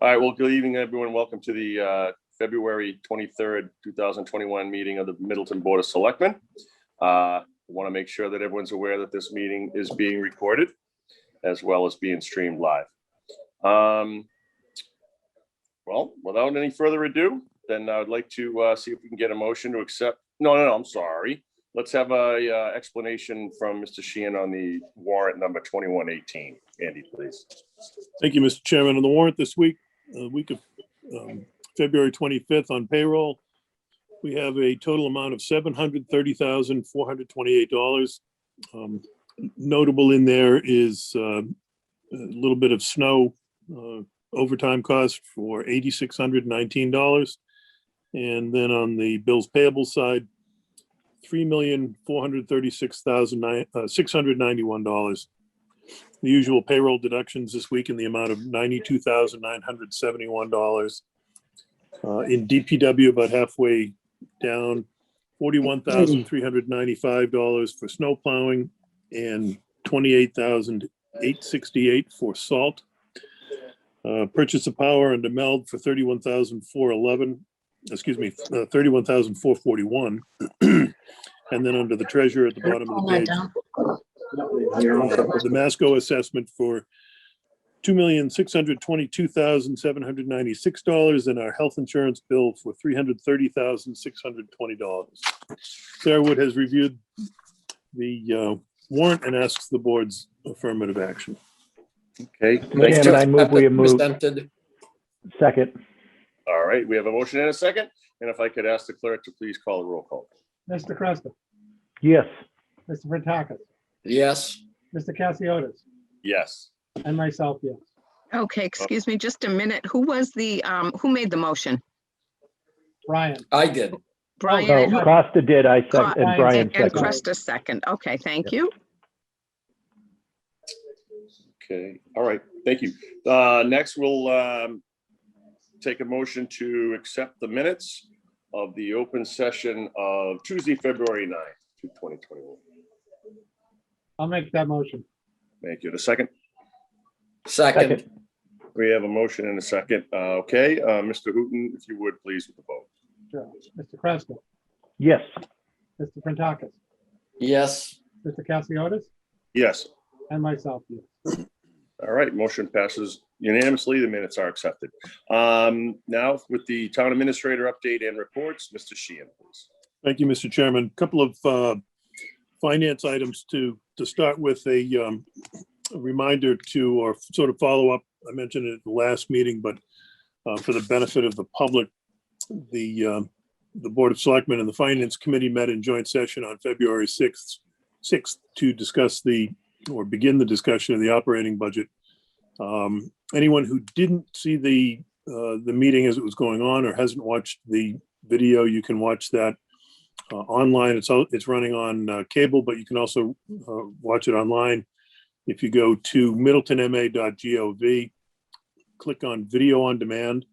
All right, well, good evening, everyone. Welcome to the February 23rd, 2021 meeting of the Middleton Board of Selectmen. I want to make sure that everyone's aware that this meeting is being recorded as well as being streamed live. Well, without any further ado, then I would like to see if we can get a motion to accept. No, I'm sorry. Let's have a explanation from Mr. Sheehan on the warrant number 2118. Andy, please. Thank you, Mr. Chairman. On the warrant this week, week of February 25th on payroll, we have a total amount of $730,428. Notable in there is a little bit of snow overtime cost for $8,619. And then on the bills payable side, $3,436,691. The usual payroll deductions this week in the amount of $92,971. In DPW, about halfway down, $41,395 for snow plowing and $28,868 for salt. Purchase of power under MELD for $31,411. Excuse me, $31,441. And then under the treasurer at the bottom of the page, the Masco assessment for $2,622,796 and our health insurance bill for $330,620. Sarah Wood has reviewed the warrant and asks the board's affirmative action. Okay. Chairman, I move we move. Presented. Second. All right, we have a motion and a second. And if I could ask the clerk to please call a roll call. Mr. Cresta, Yes. Mr. Frontakis, Yes. Mr. Cassiotis, Yes. and myself, yes. Okay, excuse me, just a minute. Who was the, who made the motion? Brian, I did. Brian No, and Costa did, I second, and Brian and seconded. Cresta second. Okay, thank you. Okay, all right, thank you. Next, we'll take a motion to accept the minutes of the open session of Tuesday, February 9th, 2021. I'll make that motion. Thank you. The second, Second. we have a motion and a second. Okay, Mr. Hooton, if you would, please, with the vote. Sure. Mr. Cresta, Yes. Mr. Frontakis, Yes. Mr. Cassiotis, Yes. and myself, yes. All right, motion passes unanimously. The minutes are accepted. Now with the town administrator update and reports, Mr. Sheehan, please. Thank you, Mr. Chairman. A couple of finance items to start with. A reminder to, or sort of follow up. I mentioned it at the last meeting, but for the benefit of the public, the Board of Selectmen and the Finance Committee met in joint session on February 6th to discuss begin the discussion of the operating budget. Anyone who didn't see the meeting as it was going on or hasn't watched the video, you can watch that online. It's running on cable, but you can also watch it online. If you go to middletonma.gov, click on Video on Demand,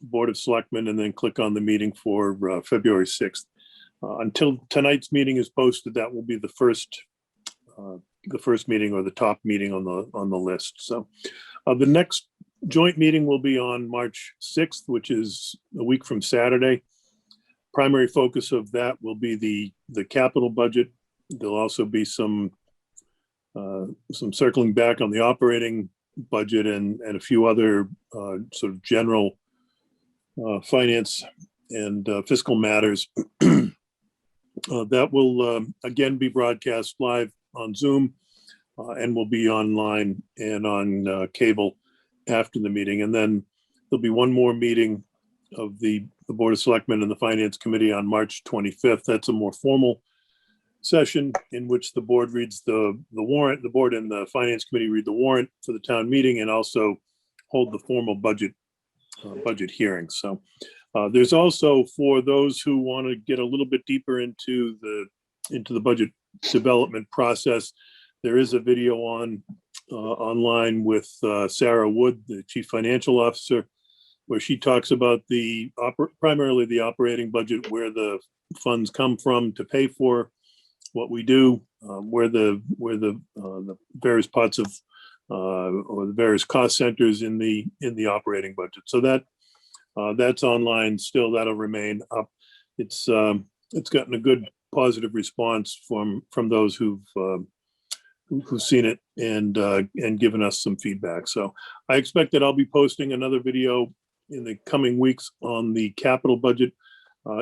Board of Selectmen, and then click on the meeting for February 6th. Until tonight's meeting is posted, that will be the first meeting or the top meeting on the list. So the next joint meeting will be on March 6th, which is a week from Saturday. Primary focus of that will be the capital budget. There'll also be some circling back on the operating budget and a few other sort of general finance and fiscal matters. That will again be broadcast live on Zoom and will be online and on cable after the meeting. And then there'll be one more meeting of the Board of Selectmen and the Finance Committee on March 25th. That's a more formal session in which the board reads the warrant. The board and the Finance Committee read the warrant for the town meeting and also hold the formal budget hearing. So there's also, for those who want to get a little bit deeper into the budget development process, there is a video online with Sarah Wood, the Chief Financial Officer, where she talks about primarily the operating budget, where the funds come from to pay for what we do, where the various parts of or the various cost centers in the operating budget. So that's online still. That'll remain up. It's gotten a good positive response from those who've seen it and given us some feedback. So I expect that I'll be posting another video in the coming weeks on the capital budget,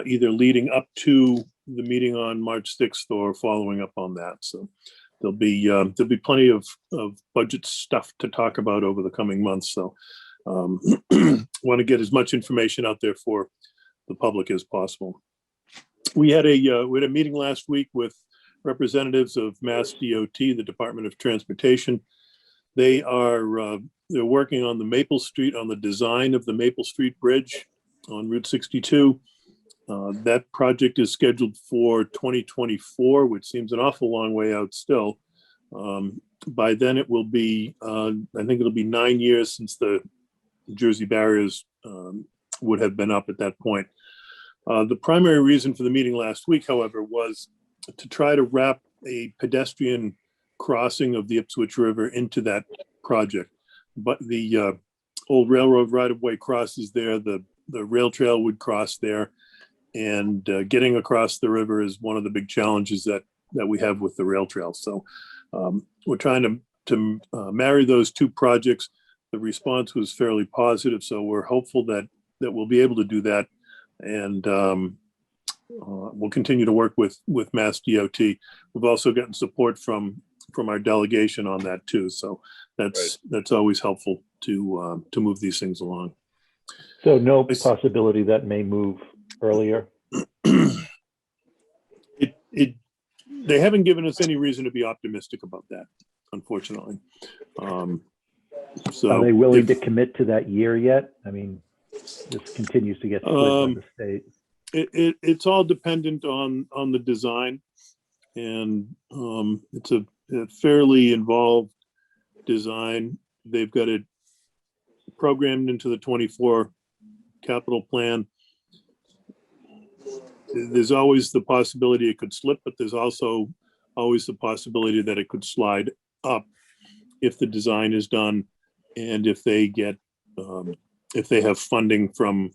either leading up to the meeting on March 6th or following up on that. So there'll be plenty of budget stuff to talk about over the coming months. So want to get as much information out there for the public as possible. We had a meeting last week with representatives of Mass DOT, the Department of Transportation. They're working on the design of the Maple Street Bridge on Route 62. That project is scheduled for 2024, which seems an awful long way out still. By then it will be, I think it'll be 9 years since the Jersey barriers would have been up at that point. The primary reason for the meeting last week, however, was to try to wrap a pedestrian crossing of the Ipswich River into that project. But the old railroad right-of-way crosses there, the rail trail would cross there, and getting across the river is one of the big challenges that we have with the rail trail. So we're trying to marry those two projects. The response was fairly positive, so we're hopeful that we'll be able to do that. And we'll continue to work with Mass DOT. We've also gotten support from our delegation on that too. So that's always helpful to move these things along. So no possibility that may move earlier? They haven't given us any reason to be optimistic about that, unfortunately. So are they willing to commit to that year yet? I mean, this continues to get split by the state. It's all dependent on the design, and it's a fairly involved design. They've got it programmed into the 24 capital plan. There's always the possibility it could slip, but there's also always the possibility that it could slide up if the design is done and if they get if they have funding from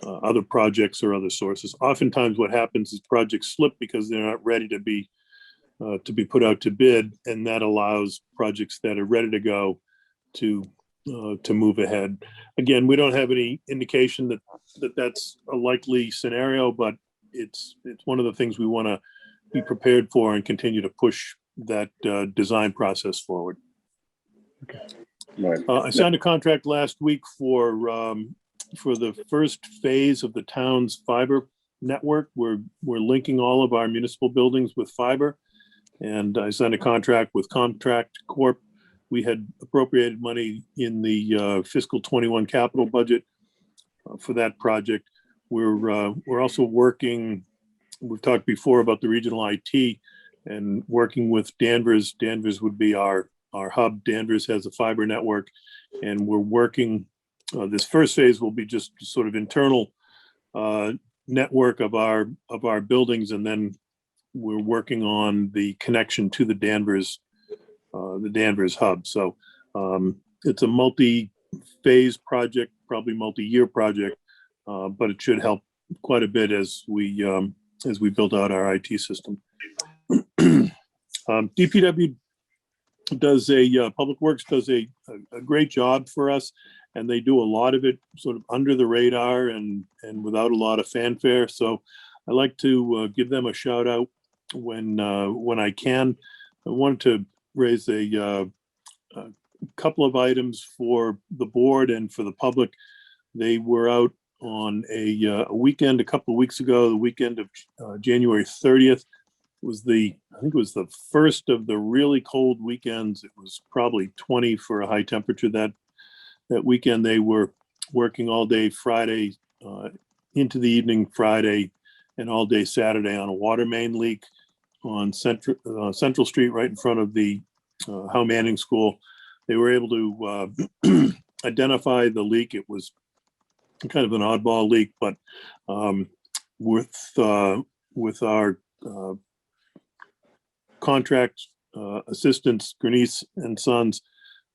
other projects or other sources. Oftentimes what happens is projects slip because they're not ready to be put out to bid, and that allows projects that are ready to go to move ahead. Again, we don't have any indication that that's a likely scenario, but it's one of the things we want to be prepared for and continue to push that design process forward. Okay. Right. I signed a contract last week for the first phase of the town's fiber network. We're linking all of our municipal buildings with fiber, and I signed a contract with Contract Corp. We had appropriated money in the fiscal 21 capital budget for that project. We're also working. We've talked before about the regional IT and working with Danvers. Danvers would be our hub. Danvers has a fiber network, and we're working. This first phase will be just sort of internal network of our buildings, and then we're working on the connection to the Danvers hub. So it's a multi-phase project, probably multi-year project, but it should help quite a bit as we build out our IT system. DPW does Public Works does a great job for us, and they do a lot of it sort of under the radar and without a lot of fanfare. So I like to give them a shout out when I can. I wanted to raise a couple of items for the board and for the public. They were out on a weekend a couple of weeks ago, the weekend of January 30th. I think it was the first of the really cold weekends. It was probably 20 for a high temperature that weekend. They were working all day Friday into the evening Friday and all day Saturday on a water main leak on Central Street right in front of the Howe Manning School. They were able to identify the leak. It was kind of an oddball leak, but with our contract assistants, Grenice and Sons,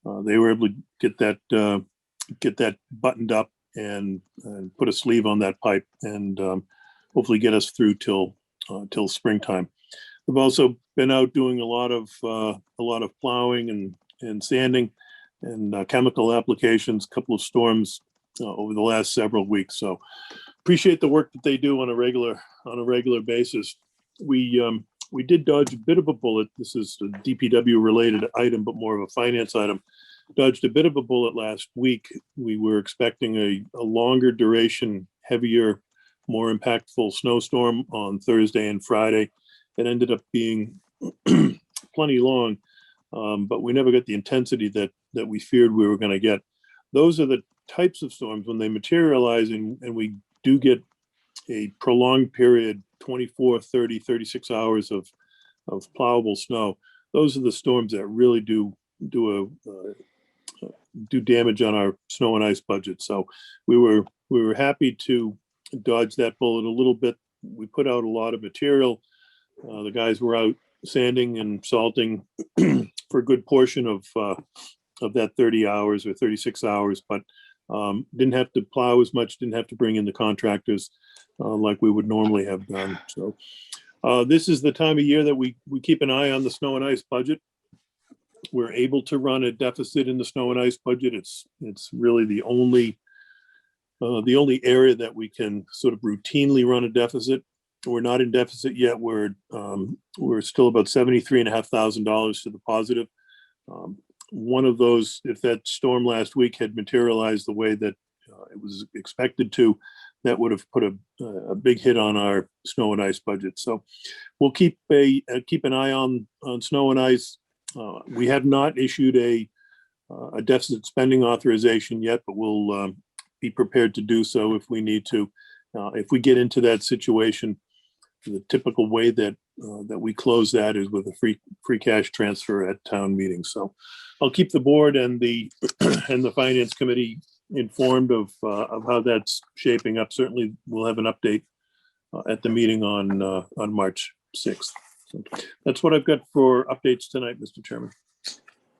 they were able to get that buttoned up and put a sleeve on that pipe and hopefully get us through till springtime. We've also been out doing a lot of plowing and sanding and chemical applications, a couple of storms over the last several weeks. So appreciate the work that they do on a regular basis. We did dodge a bit of a bullet. This is a DPW related item, but more of a finance item. Dodged a bit of a bullet last week. We were expecting a longer duration, heavier, more impactful snowstorm on Thursday and Friday. It ended up being plenty long, but we never got the intensity that we feared we were going to get. Those are the types of storms when they materialize and we do get a prolonged period, 24, 30, 36 hours of plowable snow. Those are the storms that really do damage on our snow and ice budget. So we were happy to dodge that bullet a little bit. We put out a lot of material. The guys were out sanding and salting for a good portion of that 30 hours or 36 hours, but didn't have to plow as much, didn't have to bring in the contractors like we would normally have done. So this is the time of year that we keep an eye on the snow and ice budget. We're able to run a deficit in the snow and ice budget. It's really the only area that we can sort of routinely run a deficit. We're not in deficit yet. We're still about $73,500 to the positive. One of those, if that storm last week had materialized the way that it was expected to, that would have put a big hit on our snow and ice budget. So we'll keep an eye on snow and ice. We have not issued a deficit spending authorization yet, but we'll be prepared to do so if we need to. If we get into that situation, the typical way that we close that is with a free cash transfer at town meetings. So I'll keep the board and the finance committee informed of how that's shaping up. Certainly we'll have an update at the meeting on March 6th. So that's what I've got for updates tonight, Mr. Chairman.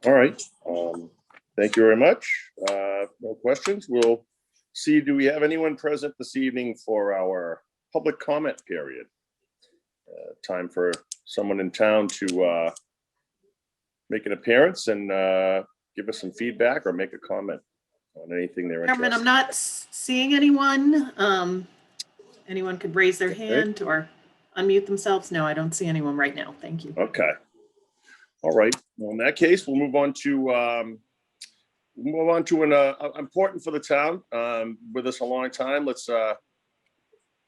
All right. Thank you very much. No questions. We'll see. Do we have anyone present this evening for our public comment period? Time for someone in town to make an appearance and give us some feedback or make a comment on anything they're interested in. Chairman, I'm not seeing anyone. Anyone could raise their hand or unmute themselves. No, I don't see anyone right now. Thank you. Okay. All right. Well, in that case, we'll move on to an important for the town. With us a long time. Let's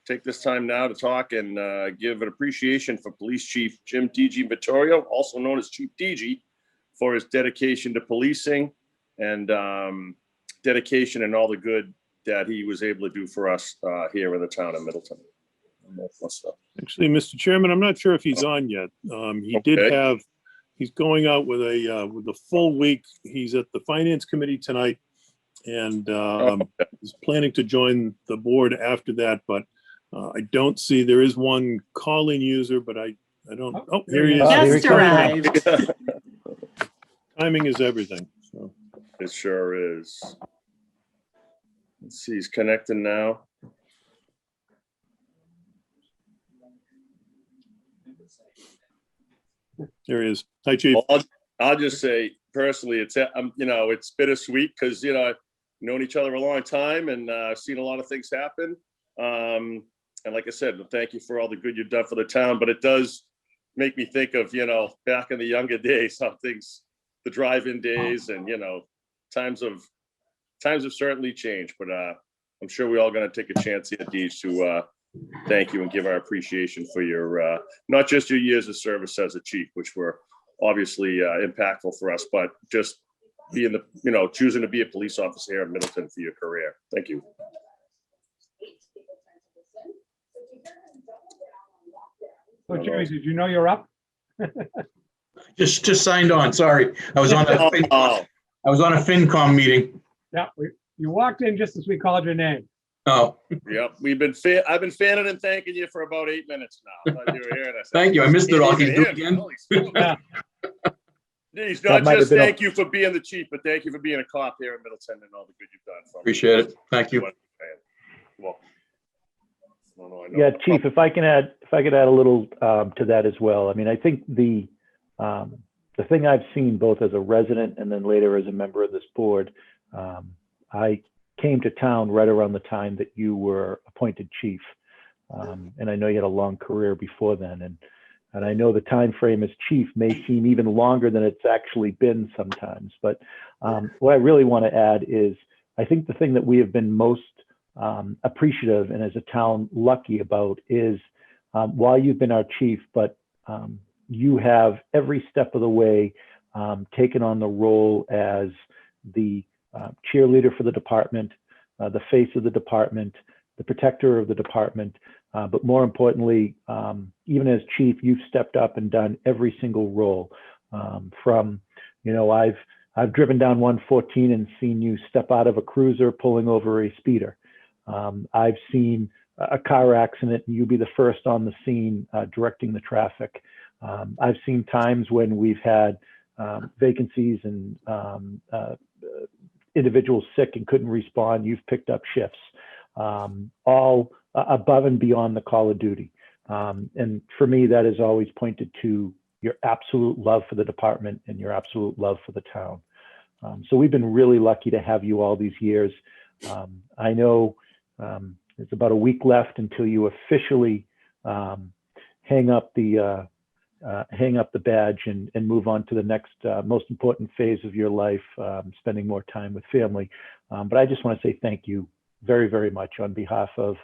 take this time now to talk and give an appreciation for Police Chief Jim D.G. Vittorio, also known as Chief D.G., for his dedication to policing and dedication and all the good that he was able to do for us here in the town of Middleton. Actually, Mr. Chairman, I'm not sure if he's on yet. He's going out with a full week. He's at the Finance Committee tonight and is planning to join the board after that, but I don't see, there is one calling user, but I don't, oh, here he is. Just arrived. Timing is everything. So. It sure is. Let's see, he's connecting now. There he is. Hi, Chief. Well, I'll just say personally, it's it's bittersweet because I've known each other a long time and seen a lot of things happen. And like I said, thank you for all the good you've done for the town. But it does make me think of back in the younger days, how things, the drive-in days, and times have certainly changed. But I'm sure we're all going to take a chance here, Deej, to thank you and give our appreciation for your not just your years of service as a chief, which were obviously impactful for us, but just being choosing to be a police officer here in Middleton for your career. Thank you. So Jerry, did you know you're up? Just signed on. Sorry, I was on a FinCom meeting. Yeah, you walked in just as we called your name. Oh, Yep, I've been fanning and thanking you for about 8 minutes now. I thought you were here, and I said, thank you. I missed it all. Can you do it "Him." again? Holy smokes. He's That not might have just been a- thank you for being the chief, but thank you for being a cop here in Middleton and all the good you've done. for me. Appreciate it. Thank you. Well, no, I know. Yeah, Chief, if I could add a little to that as well. I mean, I think the thing I've seen both as a resident and then later as a member of this board, I came to town right around the time that you were appointed chief. And I know you had a long career before then. And I know the time frame as chief may seem even longer than it's actually been sometimes. But what I really want to add is I think the thing that we have been most appreciative and as a town lucky about is while you've been our chief, but you have every step of the way taken on the role as the cheerleader for the department, the face of the department, the protector of the department. But more importantly, even as chief, you've stepped up and done every single role. From, you know, I've driven down 114 and seen you step out of a cruiser pulling over a speeder. I've seen a car accident and you be the first on the scene directing the traffic. I've seen times when we've had vacancies and individuals sick and couldn't respond. You've picked up shifts, all above and beyond the call of duty. And for me, that has always pointed to your absolute love for the department and your absolute love for the town. So we've been really lucky to have you all these years. I know it's about a week left until you officially hang up the badge and move on to the next most important phase of your life, spending more time with family. But I just want to say thank you very, very much on behalf of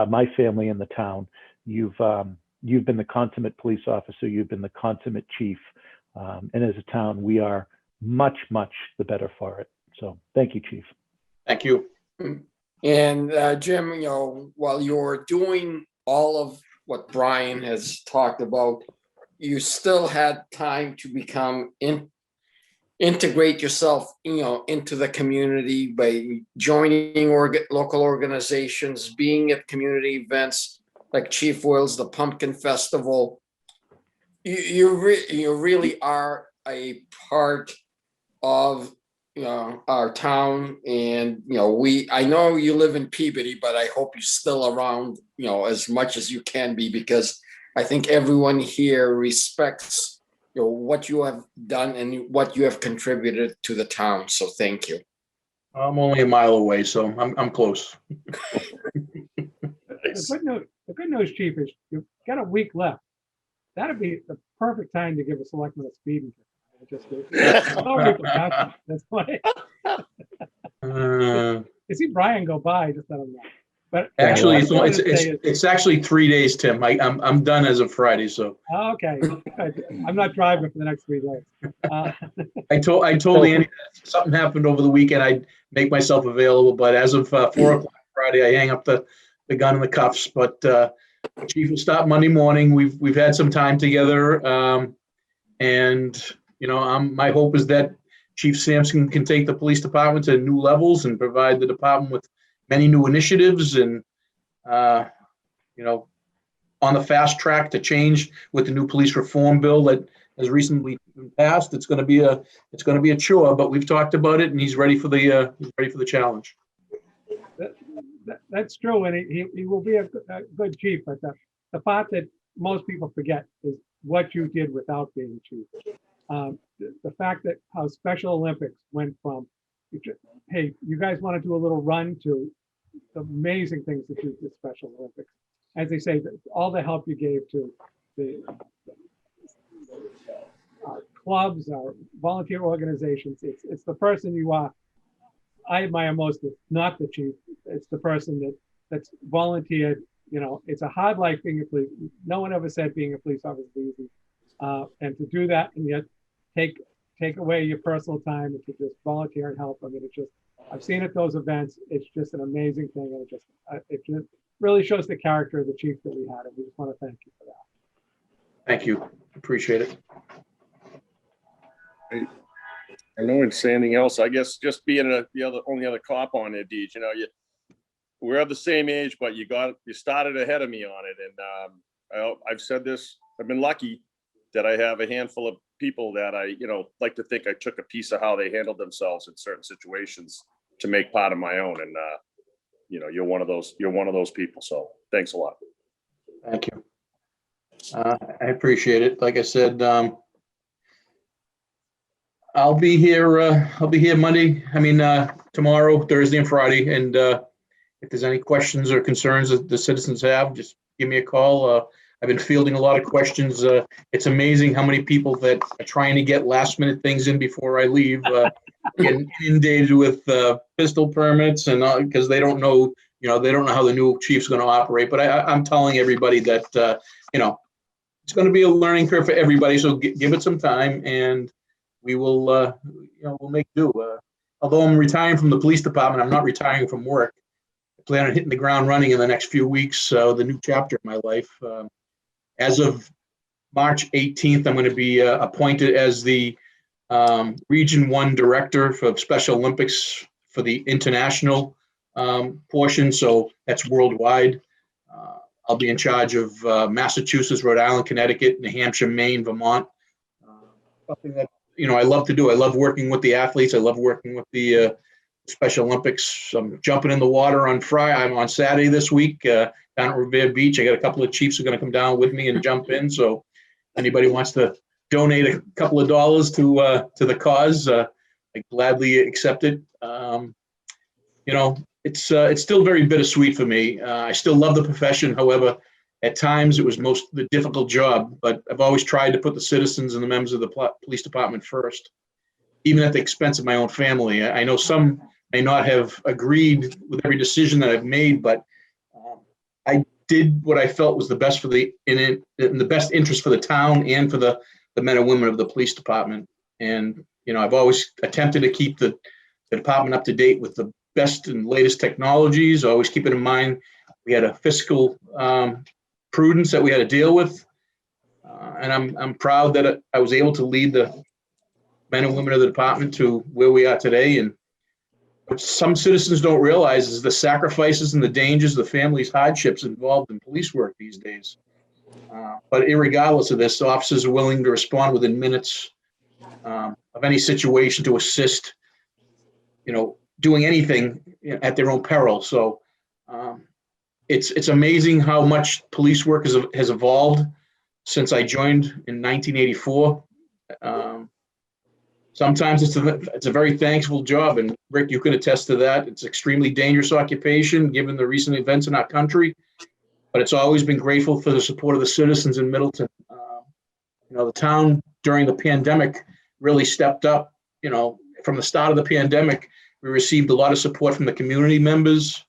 my family and the town. You've been the consummate police officer. You've been the consummate chief. And as a town, we are much, much the better for it. So thank you, Chief. Thank you. And Jim, you know, while you're doing all of what Brian has talked about, you still had time to integrate yourself, you know, into the community by joining local organizations, being at community events like Chief Will's, the Pumpkin Festival. You really are a part of, you know, our town. And, you know, I know you live in Peabody, but I hope you're still around, you know, as much as you can be, because I think everyone here respects, you know, what you have done and what you have contributed to the town. So thank you. I'm only a mile away, so I'm close. The good news, Chief, is you've got a week left. That'd be the perfect time to give a selectman a speeding ticket. No repercussions. That's why. You see Brian go by, just let him know. But Actually, what I wanted to say is- it's actually 3 days, Tim. I'm done as of Friday, so. Okay, I'm not driving for the next 3 days. I told Andy that if something happened over the weekend, I'd make myself available, but as of 4 o'clock Friday, I hang up the gun and the cuffs. But Chief will stop Monday morning. We've had some time together, and you know, my hope is that Chief Sampson can take the police department to new levels and provide the department with many new initiatives and you know, on the fast track to change with the new police reform bill that has recently been passed. It's going to be a chore, but we've talked about it, and he's ready for the challenge. That's true, and he will be a good chief. But the part that most people forget is what you did without being chief. The fact that how Special Olympics went from, hey, you guys want to do a little run, to the amazing things that you did Special Olympics. As they say, all the help you gave to our clubs, our volunteer organizations. It's the person you are. I admire most, not the chief. It's the person that's volunteered. You know, it's a hard life being a police. No one ever said being a police officer is easy. And to do that and yet take away your personal time and to just volunteer and help. I mean, it's just, I've seen at those events. It's just an amazing thing, and it just really shows the character of the chief that we had, and we just want to thank you for that. Thank you. Appreciate it. I know it's anything else. I guess just being the only other cop on there, Deej, you know, we're of the same age, but you started ahead of me on it. And I've said this, I've been lucky that I have a handful of people that I, like to think I took a piece of how they handled themselves in certain situations to make part of my own. And, you're one of those people. So thanks a lot. Thank you. I appreciate it. Like I said, I'll be here Monday. Tomorrow, Thursday and Friday. And if there's any questions or concerns that the citizens have, just give me a call. I've been fielding a lot of questions. It's amazing how many people that are trying to get last minute things in before I leave, getting inundated with pistol permits and because they don't know, they don't know how the new chief's going to operate. But I'm telling everybody that, it's going to be a learning curve for everybody. So give it some time and we will, we'll make do. Although I'm retiring from the police department, I'm not retiring from work. I plan on hitting the ground running in the next few weeks. So the new chapter in my life. As of March 18th, I'm going to be appointed as the Region 1 Director for Special Olympics for the international portion. So that's worldwide. I'll be in charge of Massachusetts, Rhode Island, Connecticut, New Hampshire, Maine, Vermont. Something that, I love to do. I love working with the athletes. I love working with the Special Olympics. I'm jumping in the water on Friday. I'm on Saturday this week down at Revere Beach. I got a couple of chiefs who are going to come down with me and jump in. So anybody wants to donate a couple of dollars to the cause, I gladly accept it. It's still very bittersweet for me. I still love the profession. However, at times it was the difficult job, but I've always tried to put the citizens and the members of the police department first, even at the expense of my own family. I know some may not have agreed with every decision that I've made, but I did what I felt was the best in the best interest for the town and for the men and women of the police department. And, I've always attempted to keep the department up to date with the best and latest technologies. Always keep it in mind. We had a fiscal prudence that we had to deal with. And I'm proud that I was able to lead the men and women of the department to where we are today. And what some citizens don't realize is the sacrifices and the dangers, the family's hardships involved in police work these days. But irregardless of this, officers are willing to respond within minutes of any situation to assist, doing anything at their own peril. So it's amazing how much police work has evolved since I joined in 1984. Sometimes it's a very thankful job, and Rick, you can attest to that. It's an extremely dangerous occupation given the recent events in our country, but it's always been grateful for the support of the citizens in Middleton. The town during the pandemic really stepped up. From the start of the pandemic, we received a lot of support from the community members,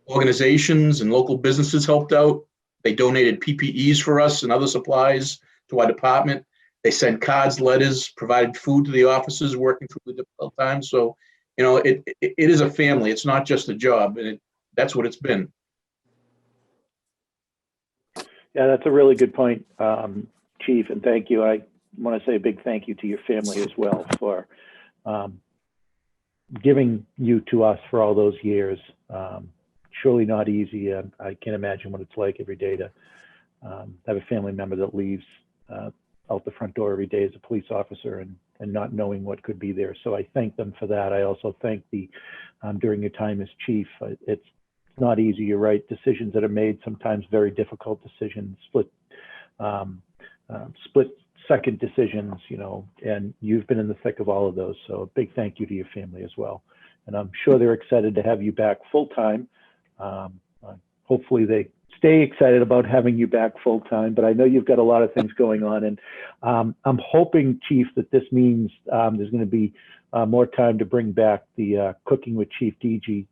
organizations, and local businesses helped out. They donated PPEs for us and other supplies to our department. They sent cards, letters, provided food to the officers working through the difficult times. So, it is a family. It's not just a job, and that's what it's been. Yeah, that's a really good point, Chief, and thank you. I want to say a big thank you to your family as well for giving you to us for all those years. Surely not easy. I can't imagine what it's like every day to have a family member that leaves out the front door every day as a police officer and not knowing what could be there. So I thank them for that. I also thank during your time as chief, it's not easy. You're right. Decisions that are made, sometimes very difficult decisions, split second decisions, and you've been in the thick of all of those. So a big thank you to your family as well. And I'm sure they're excited to have you back full time. Hopefully they stay excited about having you back full time, but I know you've got a lot of things going on. And I'm hoping, Chief, that this means there's going to be more time to bring back the Cooking with Chief DG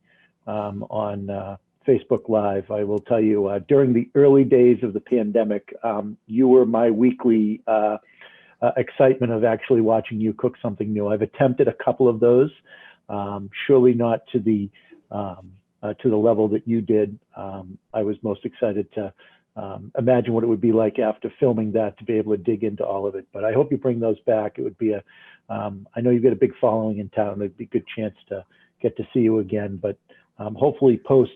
on Facebook Live. I will tell you, during the early days of the pandemic, you were my weekly excitement of actually watching you cook something new. I've attempted a couple of those, surely not to the level that you did. I was most excited to imagine what it would be like after filming that, to be able to dig into all of it. But I hope you bring those back. It would be I know you've got a big following in town. It'd be a good chance to get to see you again. But hopefully post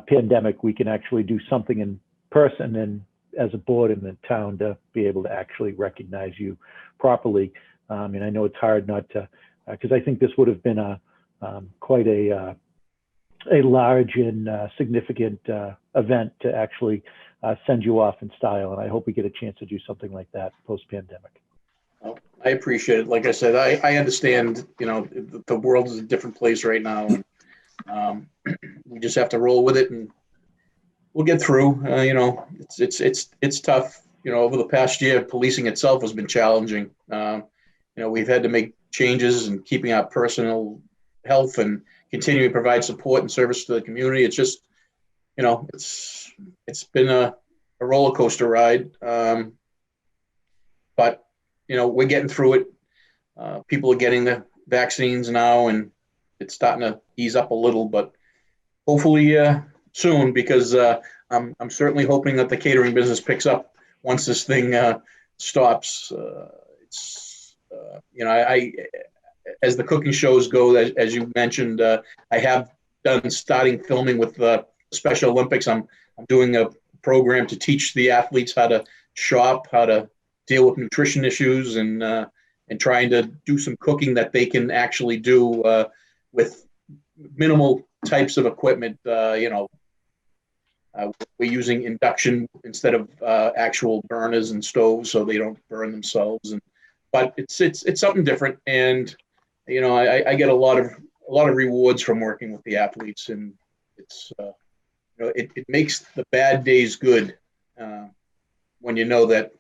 pandemic, we can actually do something in person as a board in the town to be able to actually recognize you properly. And I know it's hard not to, because I think this would have been quite a large and significant event to actually send you off in style. And I hope we get a chance to do something like that post-pandemic. Well, I appreciate it. Like I said, I understand, you know, the world is a different place right now. And, we just have to roll with it and we'll get through. You know, it's tough. You know, over the past year, policing itself has been challenging. You know, we've had to make changes in keeping our personal health and continuing to provide support and service to the community. It's just, you know, it's been a roller coaster ride. But, you know, we're getting through it. People are getting the vaccines now and it's starting to ease up a little, but hopefully soon, because I'm certainly hoping that the catering business picks up once this thing stops. It's, you know, I as the cooking shows go, as you mentioned, I have done starting filming with the Special Olympics. I'm doing a program to teach the athletes how to shop, how to deal with nutrition issues, and trying to do some cooking that they can actually do with minimal types of equipment. You know, we're using induction instead of actual burners and stoves, so they don't burn themselves. But it's something different, and you know, I get a lot of rewards from working with the athletes, and it's you know, it makes the bad days good when you know that,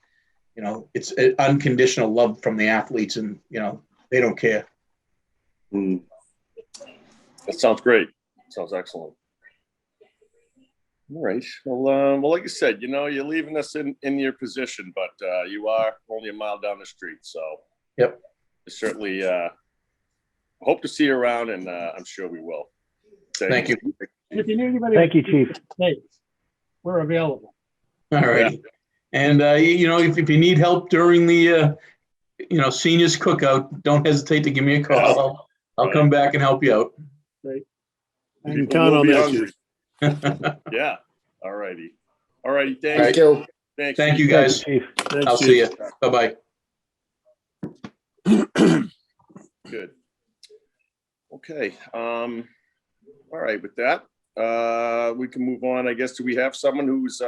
you know, it's an unconditional love from the athletes, and you know, they don't care. That sounds great. Sounds excellent. All right. Well, like you said, you know, you're leaving us in your position, but you are only a mile down the street. So, yep. Certainly hope to see you around, and I'm sure we will. Thank you. And if you need anybody, Thank you, Chief. We're available. All right. Yeah. And you know, if you need help during the you know, seniors cookout, don't hesitate to give me a call. I'll come back and help you out. Great. You can count on that, Chief. Yeah. All righty. All righty. Thank you. Thanks. Thank you, guys. Chief. I'll see you. Bye-bye. Good. Okay. All right. With that, we can move on. I guess, do we have someone who's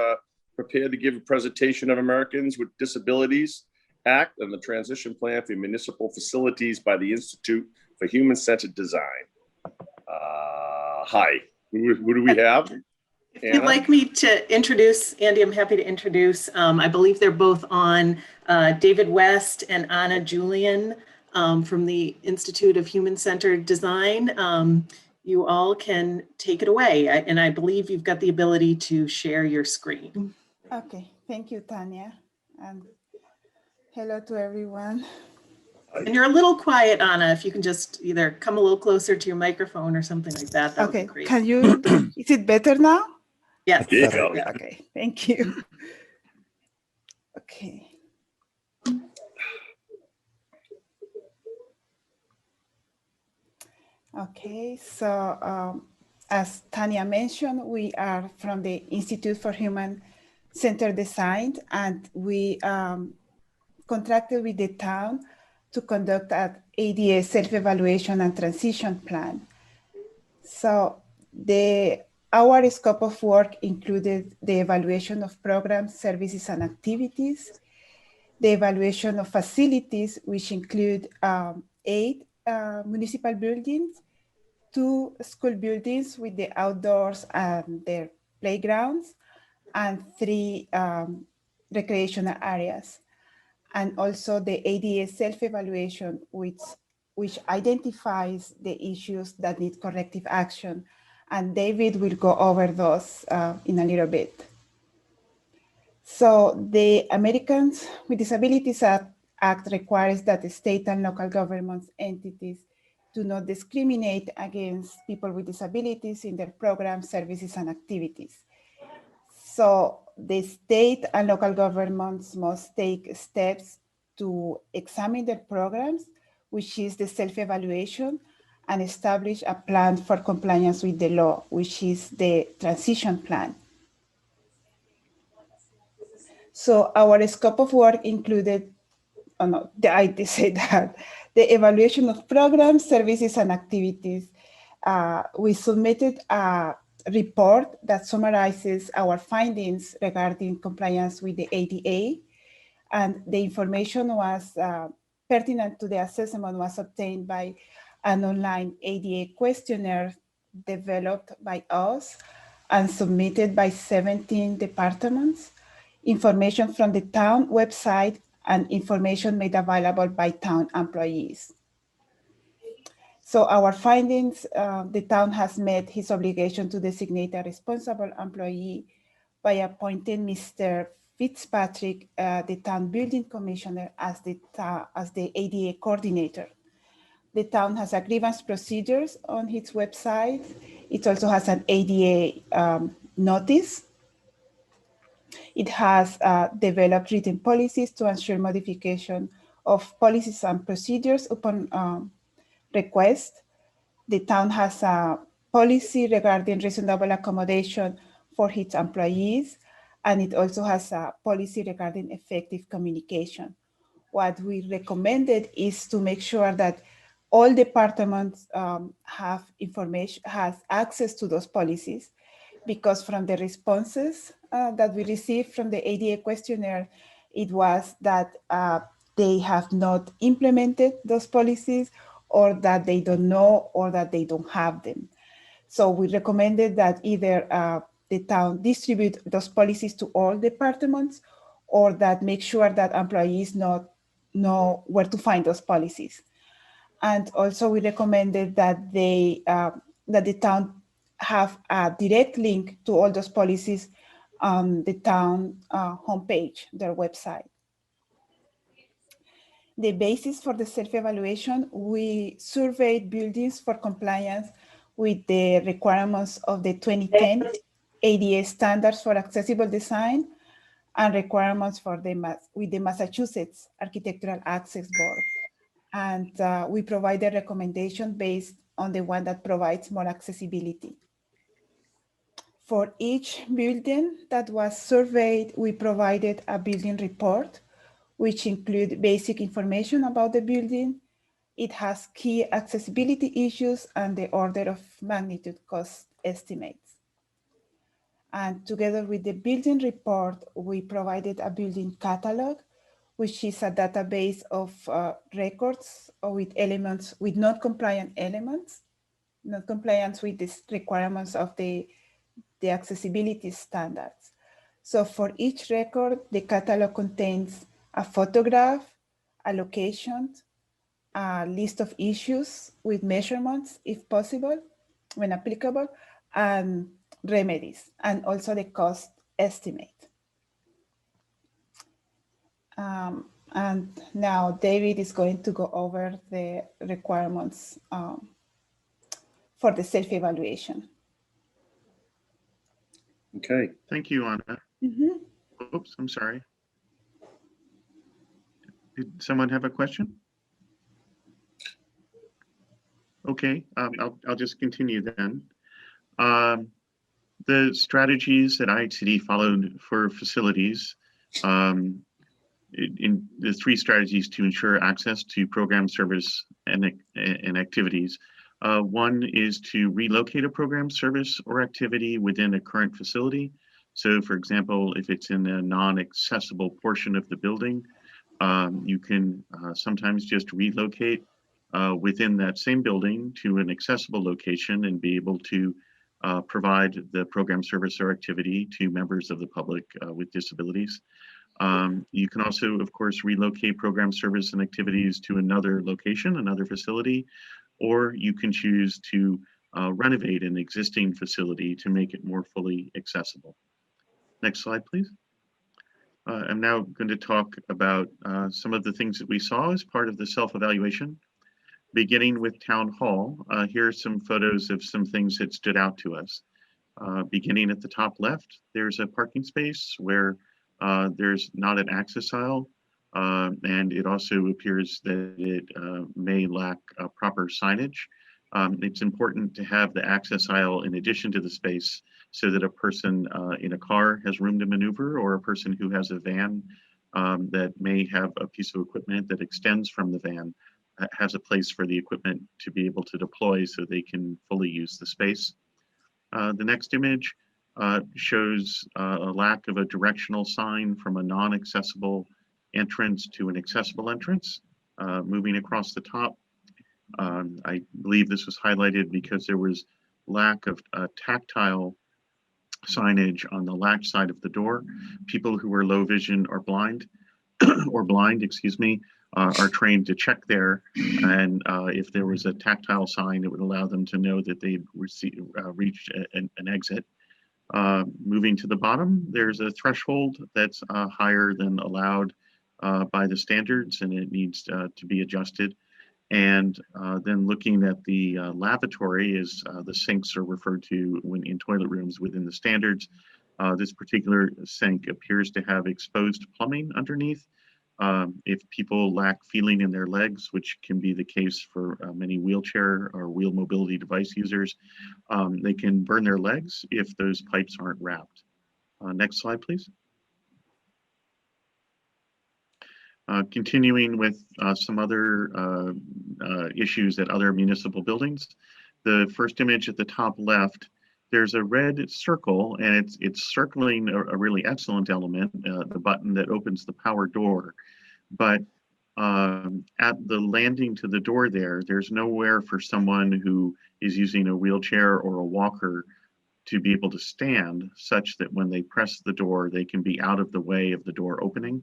prepared to give a presentation of Americans with Disabilities Act and the Transition Plan for Municipal Facilities by the Institute for Human-Centered Design? Hi. Who do we have? If you'd like me to introduce, Andy, I'm happy to introduce. I believe they're both on, David West and Anna Julian from the Institute of Human-Centered Design. You all can take it away. And I believe you've got the ability to share your screen. Okay, thank you, Tanya. And hello to everyone. And you're a little quiet, Anna, if you can just either come a little closer to your microphone or something like that. That Okay, would be great. can you, is it better now? Yes. There you go. Okay, thank you. Okay. Okay, so as Tanya mentioned, we are from the Institute for Human-Centered Design, and we contracted with the town to conduct an ADA self-evaluation and transition plan. So our scope of work included the evaluation of programs, services, and activities, the evaluation of facilities, which include 8 municipal buildings, 2 school buildings with the outdoors and their playgrounds, and 3 recreational areas. And also the ADA self-evaluation, which identifies the issues that need corrective action. And David will go over those in a little bit. So the Americans with Disabilities Act requires that the state and local government entities do not discriminate against people with disabilities in their programs, services, and activities. So the state and local governments must take steps to examine their programs, which is the self-evaluation, and establish a plan for compliance with the law, which is the transition plan. So our scope of work included, oh no, I did say that, the evaluation of programs, services, and activities. We submitted a report that summarizes our findings regarding compliance with the ADA, and the information was pertinent to the assessment was obtained by an online ADA questionnaire developed by us and submitted by 17 departments, information from the town website, and information made available by town employees. So our findings, the town has met his obligation to designate a responsible employee by appointing Mr. Fitzpatrick, the town building commissioner, as the ADA coordinator. The town has a grievance procedures on its website. It also has an ADA notice. It has developed written policies to ensure modification of policies and procedures upon request. The town has a policy regarding reasonable accommodation for its employees, and it also has a policy regarding effective communication. What we recommended is to make sure that all departments have access to those policies, because from the responses that we received from the ADA questionnaire, it was that they have not implemented those policies, or that they don't know, or that they don't have them. So we recommended that either the town distribute those policies to all departments, or that make sure that employees know where to find those policies. And also we recommended that that the town have a direct link to all those policies on the town homepage, their website. The basis for the self-evaluation, we surveyed buildings for compliance with the requirements of the 2010 ADA standards for accessible design and requirements with the Massachusetts Architectural Access Board. And we provided recommendation based on the one that provides more accessibility. For each building that was surveyed, we provided a building report, which include basic information about the building. It has key accessibility issues and the order of magnitude cost estimates. And together with the building report, we provided a building catalog, which is a database of records with elements, with non-compliant elements, not compliance with the requirements of the accessibility standards. So for each record, the catalog contains a photograph, a location, a list of issues with measurements, if possible, when applicable, and remedies, and also the cost estimate. And now David is going to go over the requirements for the self-evaluation. Okay. Thank you, Anna. Mm-hmm. Oops, I'm sorry. Did someone have a question? Okay, I'll just continue then. The strategies that IHCD followed for facilities, in the 3 strategies to ensure access to program, service, and activities. One is to relocate a program, service, or activity within a current facility. So for example, if it's in a non-accessible portion of the building, you can sometimes just relocate within that same building to an accessible location and be able to provide the program, service, or activity to members of the public with disabilities. You can also, of course, relocate program, service, and activities to another location, another facility, or you can choose to renovate an existing facility to make it more fully accessible. Next slide, please. I'm now going to talk about some of the things that we saw as part of the self-evaluation. Beginning with Town Hall, here are some photos of some things that stood out to us. Beginning at the top left, there's a parking space where there's not an access aisle, and it also appears that it may lack proper signage. It's important to have the access aisle in addition to the space so that a person in a car has room to maneuver, or a person who has a van that may have a piece of equipment that extends from the van has a place for the equipment to be able to deploy so they can fully use the space. The next image shows a lack of a directional sign from a non-accessible entrance to an accessible entrance. Moving across the top, I believe this was highlighted because there was lack of tactile signage on the latch side of the door. People who are low vision or blind, excuse me, are trained to check there, and if there was a tactile sign, it would allow them to know that they'd reached an exit. Moving to the bottom, there's a threshold that's higher than allowed by the standards, and it needs to be adjusted. And then looking at the lavatory, as the sinks are referred to when in toilet rooms within the standards, this particular sink appears to have exposed plumbing underneath. If people lack feeling in their legs, which can be the case for many wheelchair or wheel mobility device users, they can burn their legs if those pipes aren't wrapped. Next slide, please. Continuing with some other issues at other municipal buildings. The first image at the top left, there's a red circle, and it's circling a really excellent element, the button that opens the power door. But at the landing to the door there's nowhere for someone who is using a wheelchair or a walker to be able to stand, such that when they press the door, they can be out of the way of the door opening.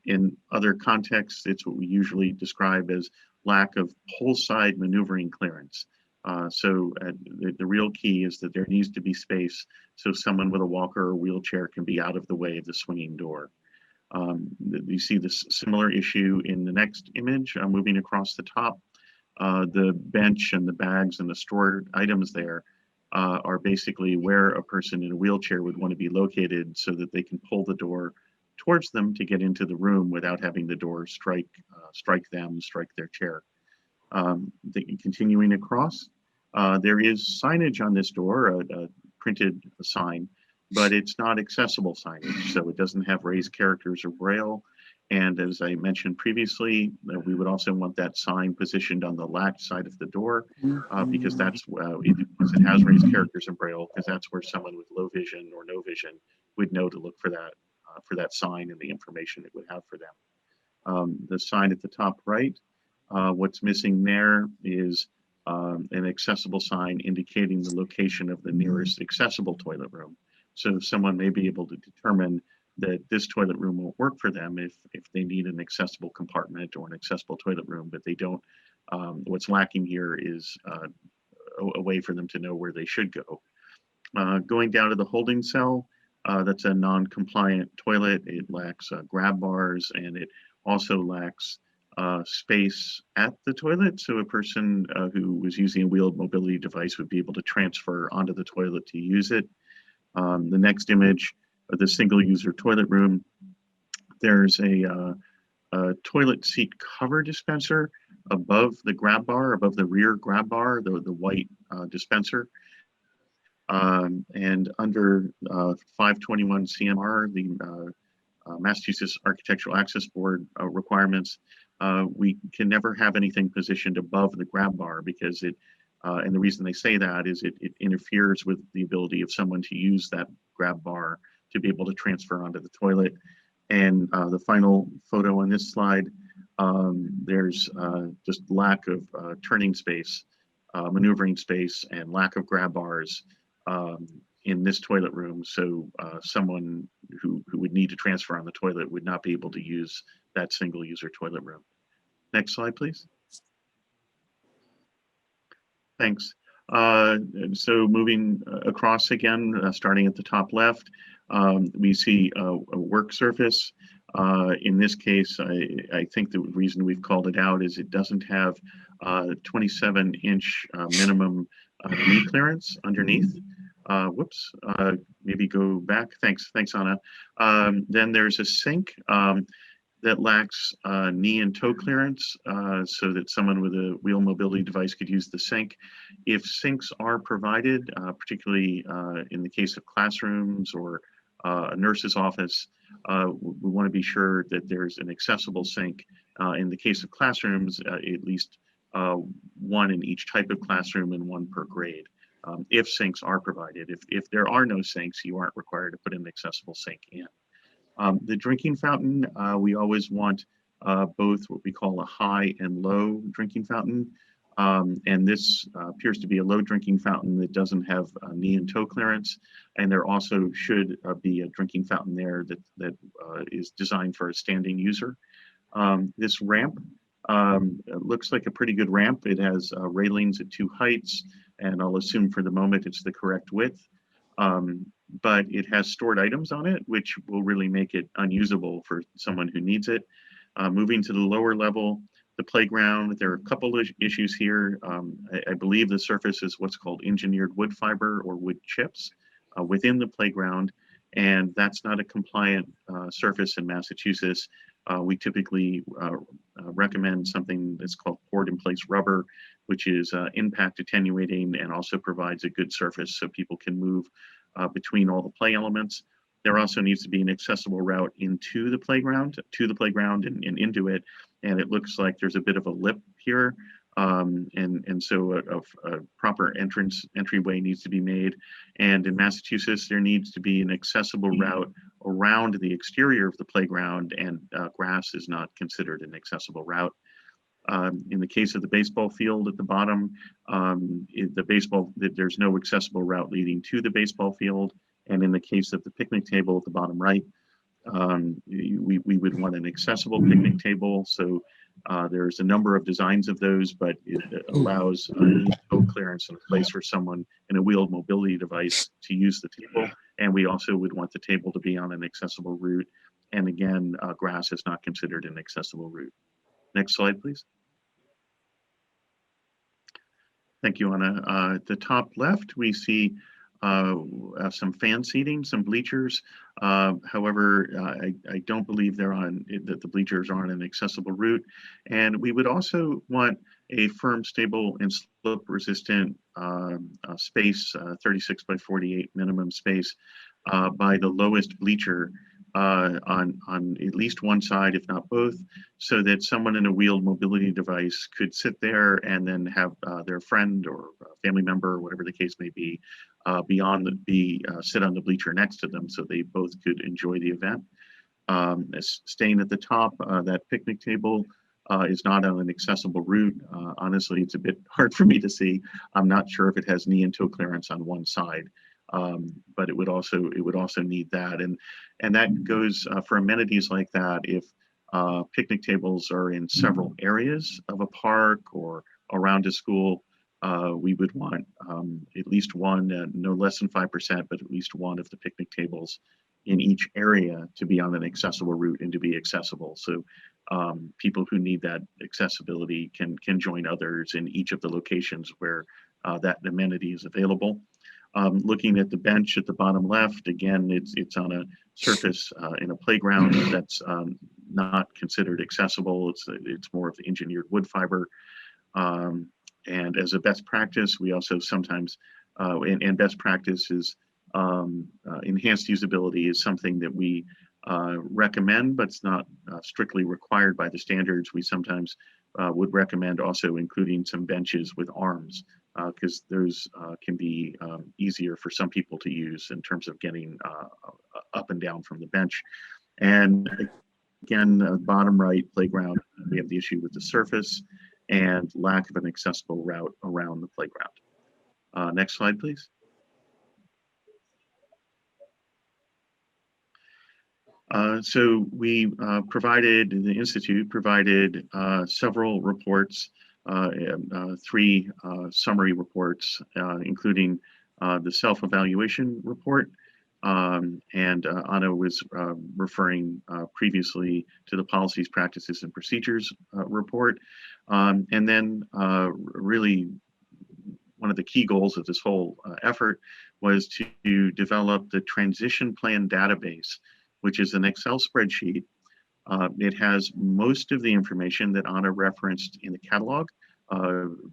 In other contexts, it's what we usually describe as lack of pole side maneuvering clearance. So the real key is that there needs to be space so someone with a walker or wheelchair can be out of the way of the swinging door. You see this similar issue in the next image, moving across the top. The bench and the bags and the stored items there are basically where a person in a wheelchair would want to be located so that they can pull the door towards them to get into the room without having the door strike their chair. Continuing across, there is signage on this door, a printed sign, but it's not accessible signage, so it doesn't have raised characters or braille. And as I mentioned previously, we would also want that sign positioned on the latch side of the door, because that's because it has raised characters and braille, because that's where someone with low vision or no vision would know to look for that sign and the information it would have for them. The sign at the top right, what's missing there is an accessible sign indicating the location of the nearest accessible toilet room. So someone may be able to determine that this toilet room won't work for them if they need an accessible compartment or an accessible toilet room, but they don't. What's lacking here is a way for them to know where they should go. Going down to the holding cell, that's a non-compliant toilet. It lacks grab bars, and it also lacks space at the toilet, so a person who was using a wheeled mobility device would be able to transfer onto the toilet to use it. The next image of the single-user toilet room, there's a toilet seat cover dispenser above the grab bar, above the rear grab bar, the white dispenser. And under 521 CMR, the Massachusetts Architectural Access Board requirements, we can never have anything positioned above the grab bar, because it, and the reason they say that is it interferes with the ability of someone to use that grab bar to be able to transfer onto the toilet. And the final photo on this slide, there's just lack of turning space, maneuvering space, and lack of grab bars in this toilet room. So someone who would need to transfer on the toilet would not be able to use that single user toilet room. Next slide, please. Thanks. So moving across again, starting at the top left, we see a work surface. In this case, I think the reason we've called it out is it doesn't have 27-inch minimum knee clearance underneath. Whoops, maybe go back. Thanks, Anna. Then there's a sink. that lacks knee and toe clearance, so that someone with a wheel mobility device could use the sink. If sinks are provided, particularly in the case of classrooms or a nurse's office, we want to be sure that there's an accessible sink. In the case of classrooms, at least one in each type of classroom and one per grade. If sinks are provided. If there are no sinks, you aren't required to put an accessible sink in. The drinking fountain, we always want both what we call a high and low drinking fountain. And this appears to be a low drinking fountain that doesn't have knee and toe clearance. And there also should be a drinking fountain there that is designed for a standing user. This ramp looks like a pretty good ramp. It has railings at 2 heights, and I'll assume for the moment it's the correct width. But it has stored items on it, which will really make it unusable for someone who needs it. Moving to the lower level, the playground, there are a couple of issues here. I believe the surface is what's called engineered wood fiber or wood chips within the playground, and that's not a compliant surface in Massachusetts. We typically recommend something that's called poured in place rubber, which is impact attenuating and also provides a good surface so people can move between all the play elements. There also needs to be an accessible route into the playground, and into it. And it looks like there's a bit of a lip here. And so a proper entryway needs to be made. And in Massachusetts, there needs to be an accessible route around the exterior of the playground, and grass is not considered an accessible route. In the case of the baseball field at the bottom, there's no accessible route leading to the baseball field. And in the case of the picnic table at the bottom right, we would want an accessible picnic table. So there's a number of designs of those, but it allows toe clearance in a place for someone in a wheeled mobility device to use the table. And we also would want the table to be on an accessible route. And again, grass is not considered an accessible route. Next slide, please. Thank you, Anna. At the top left, we see some fan seating, some bleachers. However, I don't believe that the bleachers are on an accessible route. And we would also want a firm, stable, and slope-resistant space, 36 by 48 minimum space, by the lowest bleacher on at least one side, if not both, so that someone in a wheeled mobility device could sit there and then have their friend or family member, or whatever the case may be, sit on the bleacher next to them, so they both could enjoy the event. Staying at the top, that picnic table is not on an accessible route. Honestly, it's a bit hard for me to see. I'm not sure if it has knee and toe clearance on one side. But it would also need that, and that goes for amenities like that. If picnic tables are in several areas of a park or around a school, we would want at least one, no less than 5%, but at least one of the picnic tables in each area to be on an accessible route and to be accessible. So people who need that accessibility can join others in each of the locations where that amenity is available. Looking at the bench at the bottom left, again, it's on a surface in a playground that's not considered accessible. It's more of the engineered wood fiber. And as a best practice, we also sometimes, and best practice is enhanced usability is something that we recommend, but it's not strictly required by the standards. We sometimes would recommend also including some benches with arms, because those can be easier for some people to use in terms of getting up and down from the bench. And again, bottom right playground, we have the issue with the surface and lack of an accessible route around the playground. Next slide, please. So we the Institute provided several reports, 3 summary reports, including the self-evaluation report. And Anna was referring previously to the policies, practices, and procedures report. And then really one of the key goals of this whole effort was to develop the transition plan database, which is an Excel spreadsheet It has most of the information that Anna referenced in the catalog,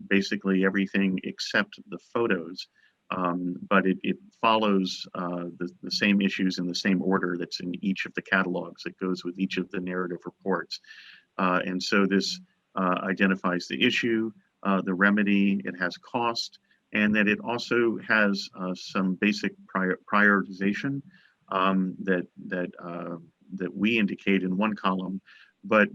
basically everything except the photos. But it follows the same issues in the same order that's in each of the catalogs. It goes with each of the narrative reports. And so this identifies the issue, the remedy, it has cost, and that it also has some basic prioritization that we indicate in one column. But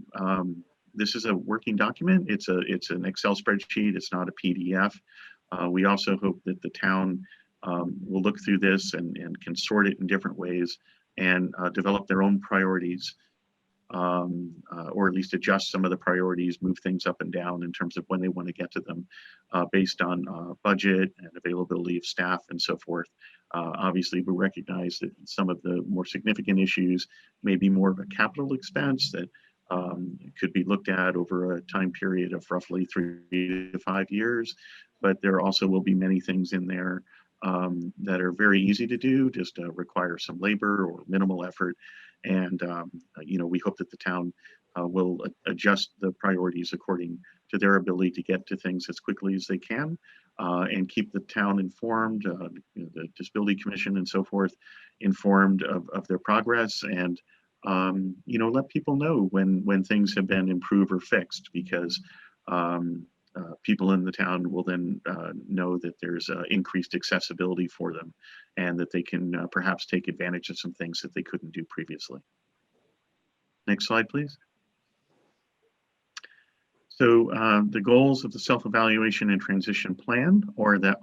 this is a working document. It's an Excel spreadsheet. It's not a PDF. We also hope that the town will look through this and can sort it in different ways and develop their own priorities, or at least adjust some of the priorities, move things up and down in terms of when they want to get to them, based on budget and availability of staff and so forth. Obviously, we recognize that some of the more significant issues may be more of a capital expense that could be looked at over a time period of roughly 3 to 5 years. But there also will be many things in there that are very easy to do, just require some labor or minimal effort. And we hope that the town will adjust the priorities according to their ability to get to things as quickly as they can, and keep the town informed, the Disability Commission and so forth, informed of their progress, and let people know when things have been improved or fixed, because people in the town will then know that there's increased accessibility for them, and that they can perhaps take advantage of some things that they couldn't do previously. Next slide, please. So the goals of the self-evaluation and transition plan are that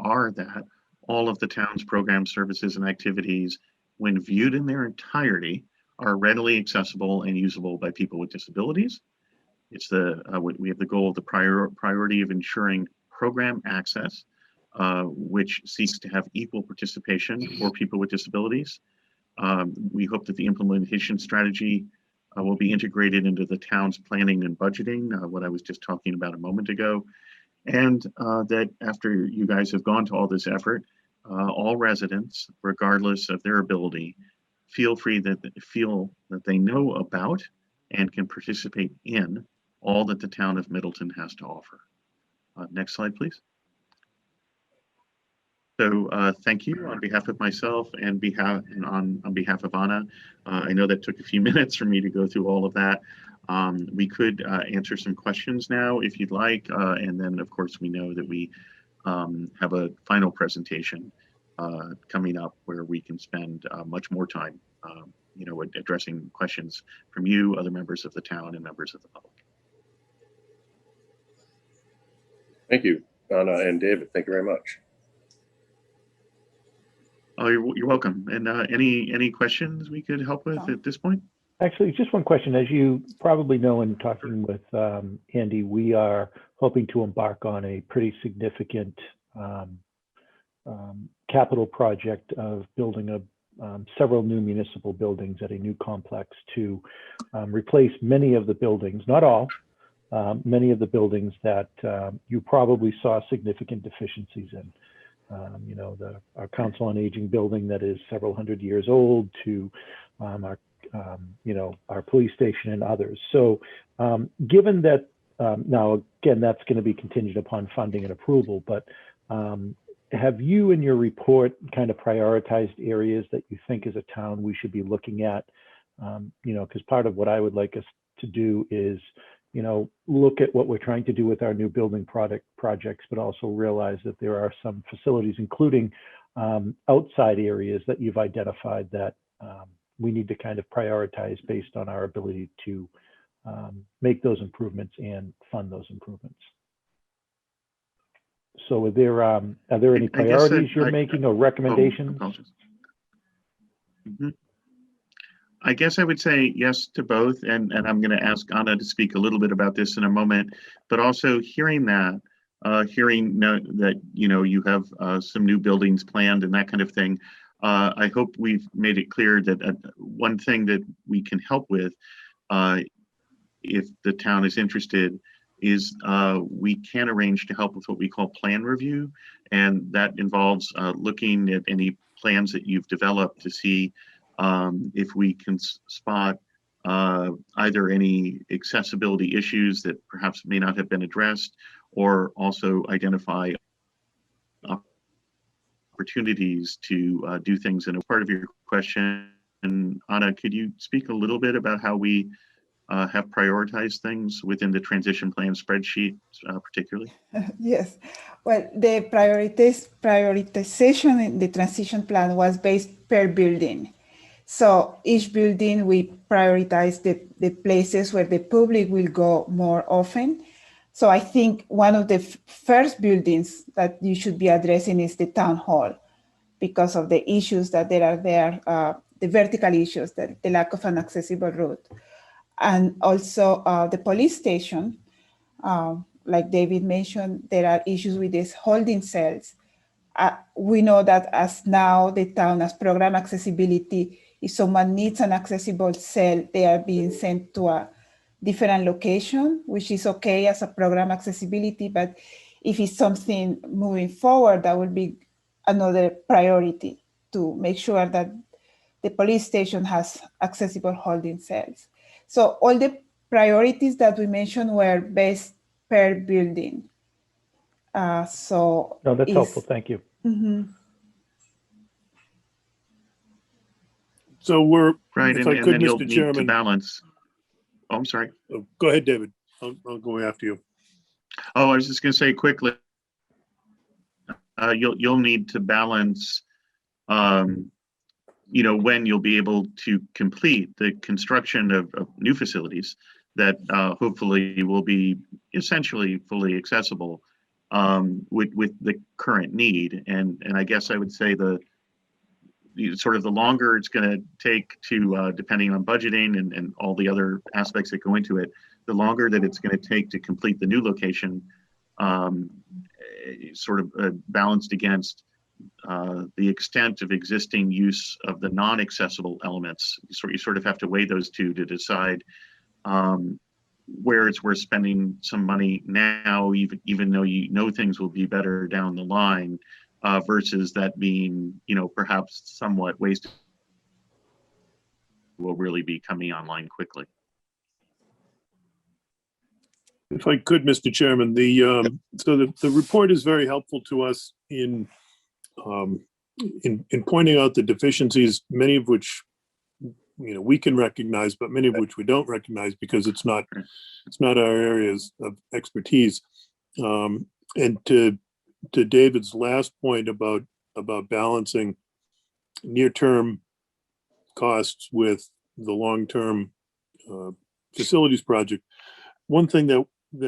all of the town's programs, services, and activities, when viewed in their entirety, are readily accessible and usable by people with disabilities. It's we have the goal of the priority of ensuring program access, which seeks to have equal participation for people with disabilities. We hope that the implementation strategy will be integrated into the town's planning and budgeting, what I was just talking about a moment ago. And that after you guys have gone to all this effort, all residents, regardless of their ability, feel that they know about and can participate in all that the town of Middleton has to offer. Next slide, please. So thank you on behalf of myself and on behalf of Anna. I know that took a few minutes for me to go through all of that. We could answer some questions now if you'd like. And then of course we know that we have a final presentation coming up where we can spend much more time addressing questions from you, other members of the town, and members of the public. Thank you, Anna and David. Thank you very much. Oh, you're welcome. And any questions we could help with at this point? Actually, just one question. As you probably know, in talking with Andy, we are hoping to embark on a pretty significant capital project of building several new municipal buildings at a new complex to replace many of the buildings, not all, many of the buildings that you probably saw significant deficiencies in. Our Council on Aging building that is several hundred years old, to our police station and others. So given that, now again, that's going to be contingent upon funding and approval, but have you in your report kind of prioritized areas that you think as a town we should be looking at? Because part of what I would like us to do is look at what we're trying to do with our new building projects, but also realize that there are some facilities, including outside areas that you've identified that we need to kind of prioritize based on our ability to make those improvements and fund those improvements. So are there any priorities you're making or recommendations? I guess I would say yes to both, and I'm going to ask Anna to speak a little bit about this in a moment, but also hearing that you have some new buildings planned and that kind of thing. I hope we've made it clear that one thing that we can help with, if the town is interested, is we can arrange to help with what we call plan review, and that involves looking at any plans that you've developed to see if we can spot either any accessibility issues that perhaps may not have been addressed, or also identify opportunities to do things. And a part of your question, Anna, could you speak a little bit about how we have prioritized things within the transition plan spreadsheet, particularly? Yes. Well, the prioritization in the transition plan was based per building. So each building, we prioritize the places where the public will go more often. So I think one of the first buildings that you should be addressing is the town hall, because of the issues that there are there, the vertical issues, the lack of an accessible route. And also the police station, like David mentioned, there are issues with these holding cells. We know that as now the town has program accessibility, if someone needs an accessible cell, they are being sent to a different location, which is okay as a program accessibility. But if it's something moving forward, that will be another priority to make sure that the police station has accessible holding cells. So all the priorities that we mentioned were based per building. No, that's helpful. Thank you. Mhm. So we're, Right, if and, I and could, then you'll Mr. need to Chairman. balance. Oh, I'm sorry. Go ahead, David. I'll go after you. Oh, I was just going to say quickly, you'll need to balance, when you'll be able to complete the construction of new facilities that hopefully will be essentially fully accessible with the current need. And I guess I would say the longer it's going to take to, depending on budgeting and all the other aspects that go into it, the longer that it's going to take to complete the new location, balanced against the extent of existing use of the non-accessible elements. So you sort of have to weigh those two to decide where it's worth spending some money now, even though you know things will be better down the line, versus that being, perhaps somewhat wasted, will really be coming online quickly. If I could, Mr. Chairman, so the report is very helpful to us in pointing out the deficiencies, many of which we can recognize, but many of which we don't recognize because it's not our areas of expertise. And to David's last point about balancing near-term costs with the long-term facilities project, one thing that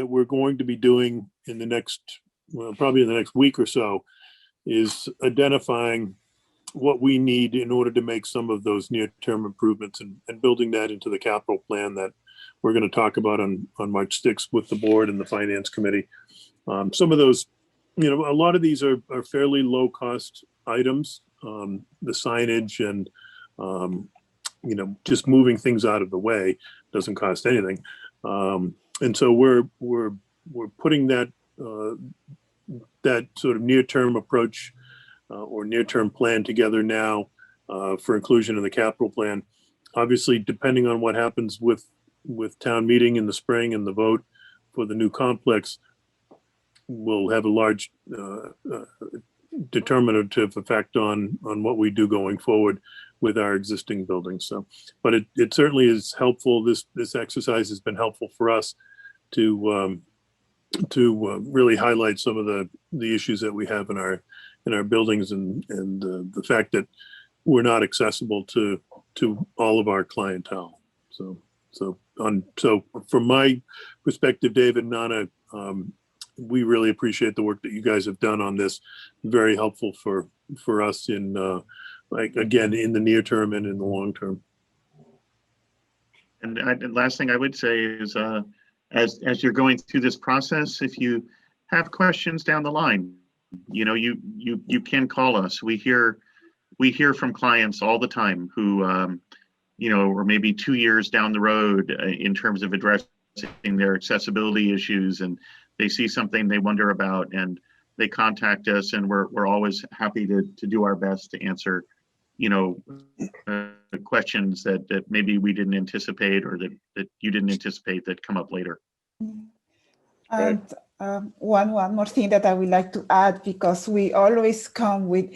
we're going to be doing in the next, probably in the next week or so, is identifying what we need in order to make some of those near-term improvements and building that into the capital plan that we're going to talk about on March 6th with the board and the finance committee. Some of those, a lot of these are fairly low-cost items, the signage and, just moving things out of the way doesn't cost anything. And so we're putting that sort of near-term approach or near-term plan together now for inclusion in the capital plan. Obviously, depending on what happens with town meeting in the spring and the vote for the new complex, will have a large determinative effect on what we do going forward with our existing buildings. So, but it certainly is helpful. This exercise has been helpful for us to really highlight some of the issues that we have in our buildings and the fact that we're not accessible to all of our clientele. So from my perspective, David and Anna, we really appreciate the work that you guys have done on this. Very helpful for us in again, in the near term and in the long term. And the last thing I would say is, as you're going through this process, if you have questions down the line, you can call us. We hear from clients all the time who, or maybe 2 years down the road in terms of addressing their accessibility issues, and they see something they wonder about, and they contact us, and we're always happy to do our best to answer questions that maybe we didn't anticipate or that you didn't anticipate that come up later. And one more thing that I would like to add, because we always come with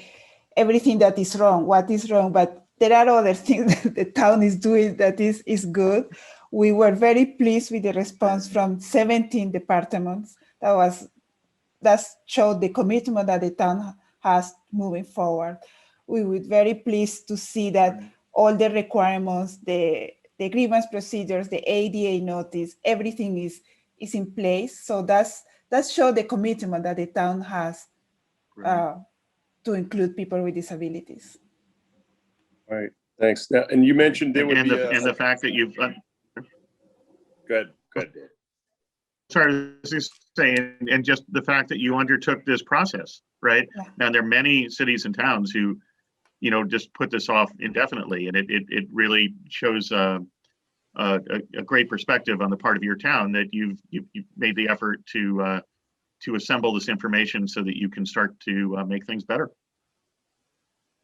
everything that is wrong, what is wrong, but there are other things that the town is doing that is good. We were very pleased with the response from 17 departments. That showed the commitment that the town has moving forward. We were very pleased to see that all the requirements, the grievance procedures, the ADA notice, everything is in place. So that showed the commitment that the town has to include people with disabilities. All right, thanks. Now, and you mentioned there would And be the fact that you've Good. sorry, I was just saying, and just the fact that you undertook this process, right? Yeah. Now, there are many cities and towns who, just put this off indefinitely, and it really shows a great perspective on the part of your town that you've made the effort to assemble this information so that you can start to make things better.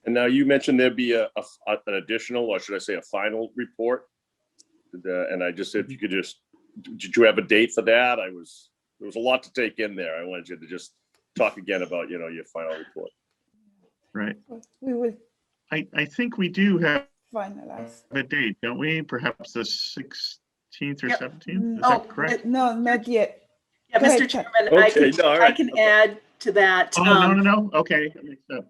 And now you mentioned there'd be an additional, or should I say a final report? And I just said, if you could did you have a date for that? There was a lot to take in there. I wanted you to just talk again about, your final report. Right. We will I think we do have finalize. a date, don't we? Perhaps the 16th or Yep. 17th? Is Oh, that correct? No, not yet. Yeah, Go Mr. ahead, Chuck. Chairman, Okay, no, all right. I can add to that. Oh, no. Okay. That makes sense.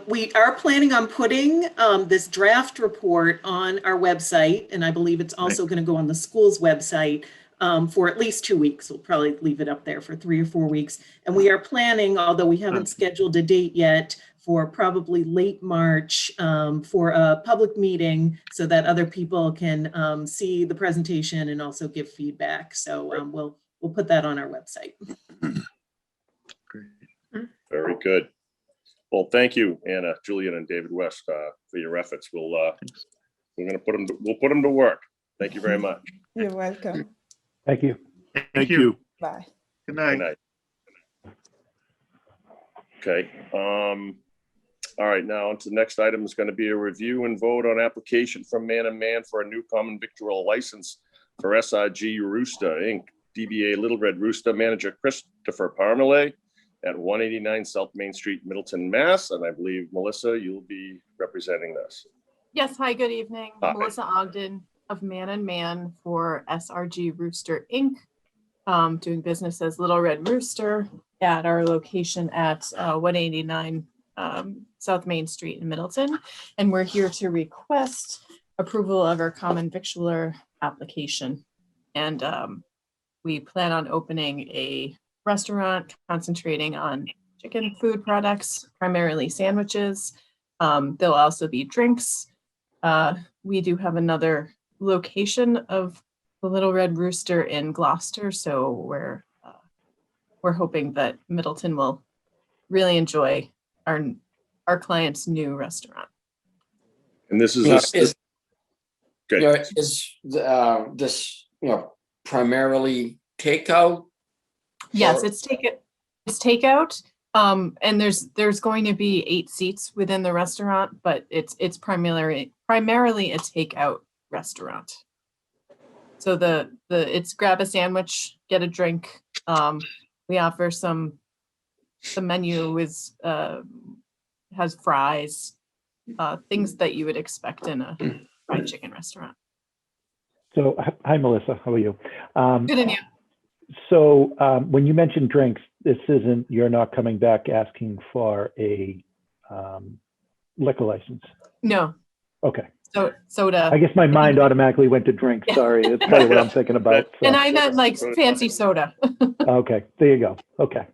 We are planning on putting this draft report on our website, and I believe it's also going to go on the school's website for at least 2 weeks. We'll probably leave it up there for 3 or 4 weeks. And we are planning, although we haven't scheduled a date yet, for probably late March for a public meeting so that other people can see the presentation and also give feedback. So we'll put that on our website. Great. Very good. Well, thank you, Anna, Julian, and David West for your efforts. We'll put them to work. Thank you very much. You're welcome. Thank you. Thank you. Bye. Good Good night. night. Okay. All right. Now, on to the next item is going to be a review and vote on application from Man and Man for a new common victual license for SRG Rooster Inc. DBA Little Red Rooster, manager Christopher Parmalee at 189 South Main Street, Middleton, Mass. And I believe, Melissa, you'll be representing this. Yes, hi, good evening. Hi. Melissa Ogden of Man and Man for SRG Rooster Inc. Doing business as Little Red Rooster at our location at 189 South Main Street in Middleton. And we're here to request approval of our common victualler application. And we plan on opening a restaurant concentrating on chicken food products, primarily sandwiches. There'll also be drinks. We do have another location of the Little Red Rooster in Gloucester, so we're hoping that Middleton will really enjoy our client's new restaurant. And this is good. Is this primarily takeout? Yes, Or- it's takeout. And there's going to be 8 seats within the restaurant, but it's primarily a takeout restaurant. So it's grab a sandwich, get a drink. We offer the menu has fries, things that you would expect in a fried chicken restaurant. So, hi, Melissa. How are you? Good, and you? So when you mentioned drinks, you're not coming back asking for a liquor license. No. Okay. So soda. I guess my mind automatically went to drinks. Sorry, that's probably what I'm thinking about. So. And I meant like fancy soda. Okay, there you go. Okay.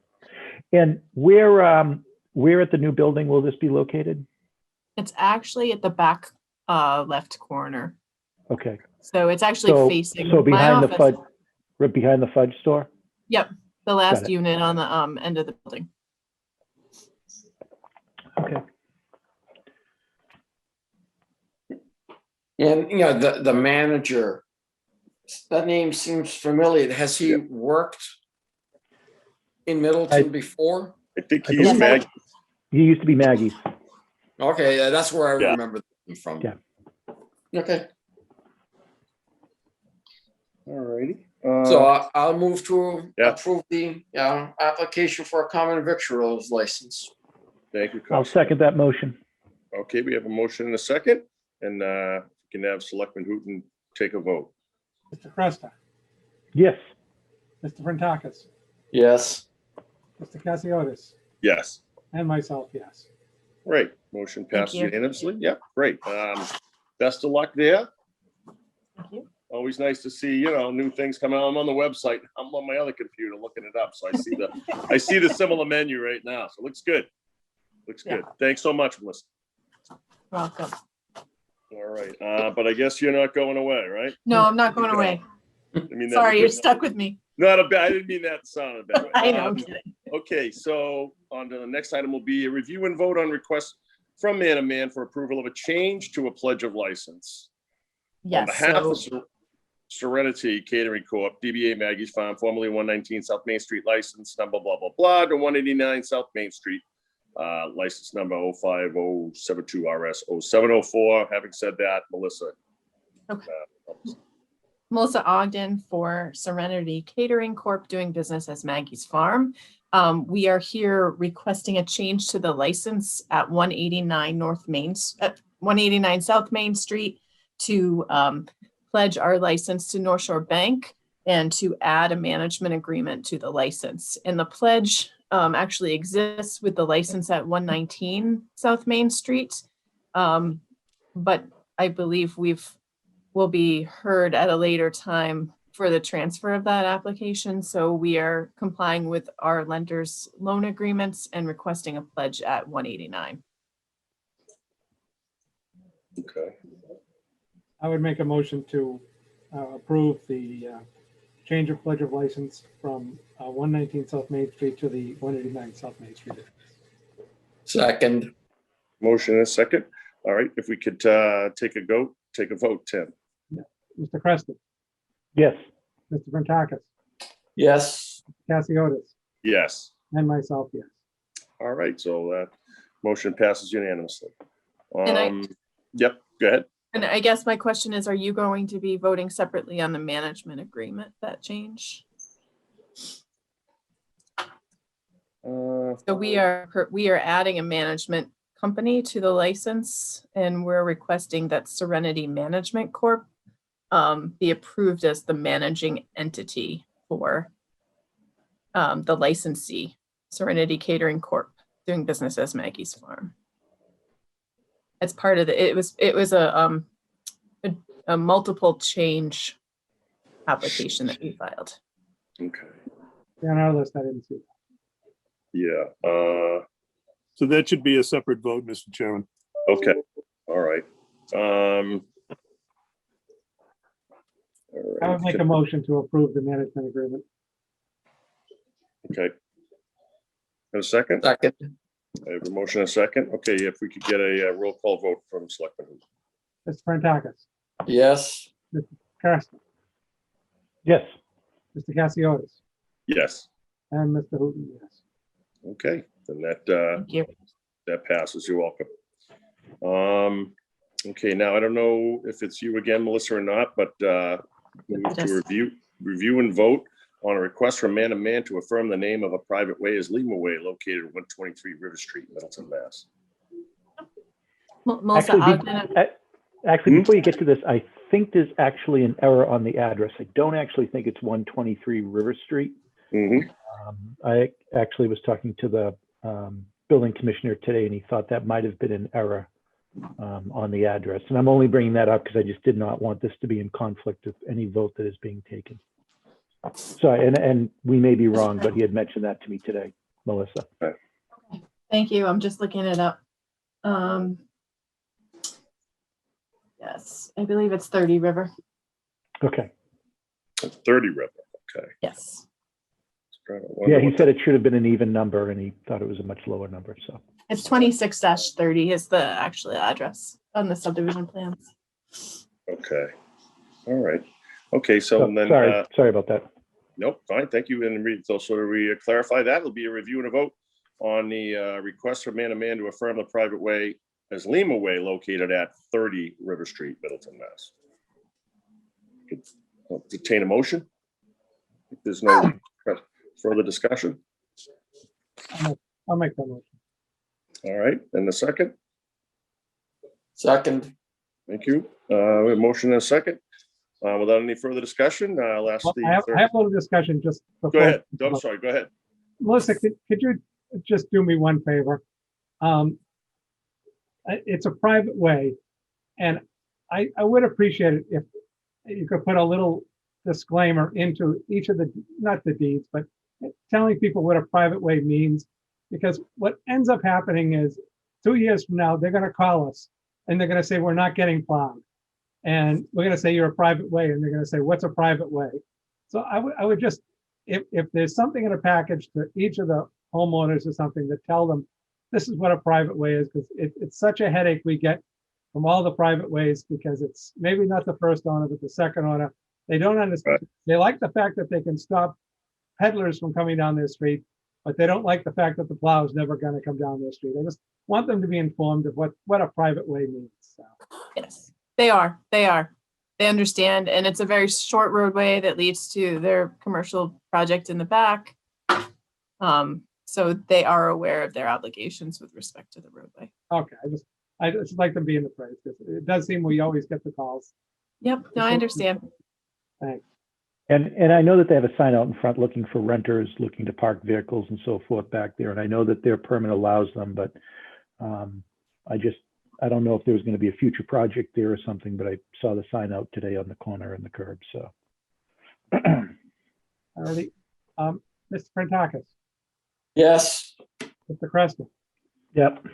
And where at the new building will this be located? It's actually at the back left corner. Okay. So it's actually facing So my behind the office. fudge, right behind the fudge store? Yep, the last it. unit on the end of the building. Okay. And the manager, that name seems familiar. Has he worked in Middleton before? I think he is Maggie. He used to be Maggie's. Okay, yeah, that's where I Yeah. remember them from. Yeah. Okay, All righty. so I'll move to Yeah. approve the application for a common victuals license. Thank you. I'll Counselor. second that motion. Okay, we have a motion and a second, and you can have Selectman Hooton take a vote. Mr. Cresta, Yes. Mr. Prentakis, Yes. Mr. Cassiotis, Yes. and myself, yes. Great. Motion passes you. unanimously. Yep, great. Best of luck there. Thank you. Always nice to see, new things coming out. I'm on the website. I'm on my other computer looking it up. So I see the similar menu right now. So it looks good. Looks good. Yeah. Thanks so much, Melissa. Welcome. All right. But I guess you're not going away, right? No, I'm not going away. I mean, that Sorry, you're was stuck with me. not a bad. I didn't mean that to sound a bad way. I know, I'm kidding. Okay, so on to the next item will be a review and vote on request from Man and Man for approval of a change to a pledge of license. On Yes, behalf so, of Serenity Catering Corp., DBA Maggie's Farm, formerly 119 South Main Street, license number blah, blah, blah, to 189 South Main Street, license number 05072RS0704. Having said that, Melissa. Okay. Melissa Ogden for Serenity Catering Corp., doing business as Maggie's Farm. We are here requesting a change to the license at 189 South Main Street to pledge our license to North Shore Bank and to add a management agreement to the license. And the pledge actually exists with the license at 119 South Main Street. But I believe will be heard at a later time for the transfer of that application. So we are complying with our lender's loan agreements and requesting a pledge at 189. Okay. I would make a motion to approve the change of pledge of license from 119 South Main Street to the 189 South Main Street. Second. Motion and a second. All right, if we could take a vote, Tim. Mr. Cresta, Yes. Mr. Prentakis, Yes. Cassiotis, Yes. and myself, yes. All right, so that motion passes unanimously. And Yep, go ahead. And I guess my question is, are you going to be voting separately on the management agreement, that change? So we are adding a management company to the license, and we're requesting that Serenity Management Corp. Be approved as the managing entity for the licensee, Serenity Catering Corp., doing business as Maggie's Farm. As part of it was a multiple change application that we filed. Okay. On our list, I didn't see that. Yeah. So that should be a separate vote, Mr. Chairman. Okay. All right. I would make a motion to approve the management agreement. Okay. And a second? Second. I have a motion and a second. Okay, if we could get a roll call vote from Selectman Hooton. Mr. Prentakis, Yes. Cresta, Yes. Mr. Cassiotis, Yes. and Mr. Hooton, yes. Okay, then that Thank you. that passes. You're welcome. Okay, now I don't know if it's you again, Melissa, or not, but move It is. to review and vote on a request from Man to Man to affirm the name of a private way as Lima Way located at 123 River Street, Middleton, Mass. Melissa Ogden, Actually, before you get to this, I think there's actually an error on the address. I don't actually think it's 123 River Street. Mm-hmm. I actually was talking to the building commissioner today, and he thought that might have been an error on the address. And I'm only bringing that up because I just did not want this to be in conflict with any vote that is being taken. So, and we may be wrong, but he had mentioned that to me today, Melissa. thank you. I'm just looking it up. Yes, I believe it's 30 River. Okay. 30 River. Okay. Yes. Yeah, he said it should have been an even number, and he thought it was a much lower number. So It's 26-30 is the actual address on the subdivision plans. Okay. All right. Okay. So then, sorry about that. nope. Fine. Thank you. And so sort of we clarify that it'll be a review and a vote on the request from Man to Man to affirm the private way as Lima Way located at 30 River Street, Middleton, Mass. Could entertain a motion? If there's no further discussion. I'll make that motion. All right, and the second? Second. Thank you. We have a motion and a second. Without any further discussion, I'll ask Well, the. I have a little discussion just before. Go ahead. I'm sorry, go ahead. Melissa, could you just do me one favor? It's a private way, and I would appreciate it if you could put a little disclaimer into each of the, not the deeds, but telling people what a private way means. Because what ends up happening is 2 years from now, they're going to call us and they're going to say, we're not getting plowed. And we're going to say, you're a private way. And they're going to say, what's a private way? So I would just, if there's something in a package to each of the homeowners or something to tell them, this is what a private way is, because it's such a headache we get from all the private ways, because it's maybe not the first owner, but the second owner. They don't understand. Right. They like the fact that they can stop peddlers from coming down their street, but they don't like the fact that the plow is never going to come down their street. I just want them to be informed of what a private way means. So. Yes, they are. They understand, and it's a very short roadway that leads to their commercial project in the back. So they are aware of their obligations with respect to the roadway. Okay, I just like them being the phrase, because it does seem we always get the calls. Yep, no, I understand. Thanks. And I know that they have a sign out in front looking for renters, looking to park vehicles and so forth back there. And I know that their permit allows them, but I don't know if there was going to be a future project there or something, but I saw the sign out today on the corner and the curb, so. Alrighty. Mr. Prentakis, Yes. Mr. Creston, Yep.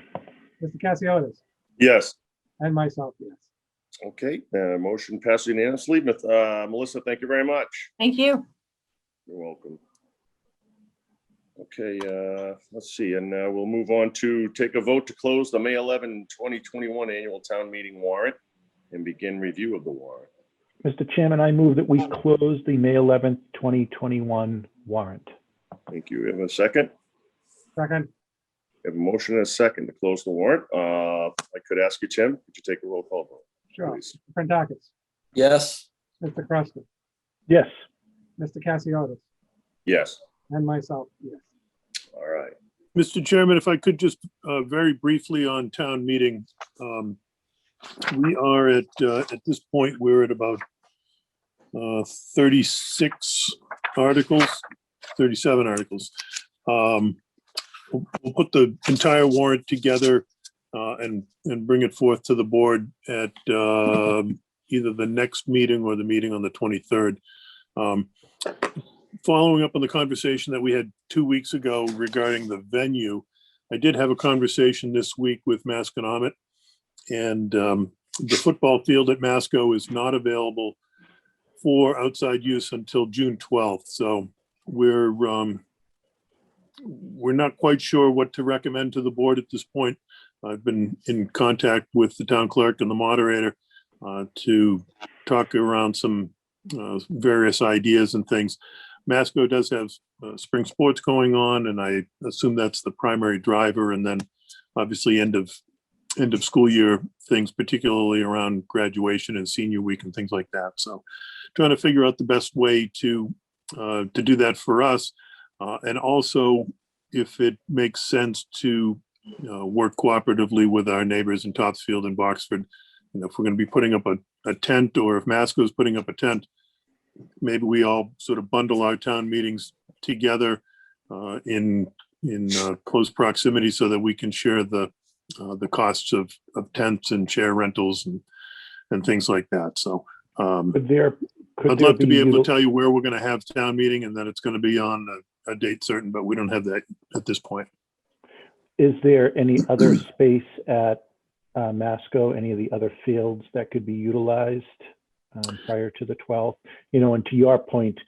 Mr. Cassiotis, Yes. and myself, yes. Okay, motion passes unanimously. Melissa, thank you very much. Thank you. You're welcome. Okay, let's see, and we'll move on to take a vote to close the May 11, 2021 annual town meeting warrant and begin review of the warrant. Mr. Chairman, I move that we close the May 11th, 2021 warrant. Thank you. We have a second? Second, We have a motion and a second to close the warrant. I could ask you, Tim, could you take a roll call vote? sure. Please. Mr. Prentakis, Yes. Mr. Creston, Yes. Mr. Cassiotis, Yes. and myself, yes. All right. Mr. Chairman, if I could just very briefly on town meeting. We are at this point, we're at about 36 articles, 37 articles. We'll put the entire warrant together and bring it forth to the board at either the next meeting or the meeting on the 23rd. Following up on the conversation that we had 2 weeks ago regarding the venue, I did have a conversation this week with Masconomet, and the football field at Masco is not available for outside use until June 12th. So we're not quite sure what to recommend to the board at this point. I've been in contact with the town clerk and the moderator to talk around some various ideas and things. Masco does have spring sports going on, and I assume that's the primary driver. And then obviously end of school year things, particularly around graduation and senior week and things like that. So trying to figure out the best way to do that for us. And also if it makes sense to work cooperatively with our neighbors in Topsfield and Boxford. If we're going to be putting up a tent, or if Masco is putting up a tent, maybe we all sort of bundle our town meetings together in close proximity so that we can share the costs of tents and chair rentals and things like that. So I'd love to be able to tell you where we're going to have town meeting and that it's going to be on a date certain, but we don't have that at this point. Is there any other space at Masco, any of the other fields that could be utilized prior to the 12th? And to your point,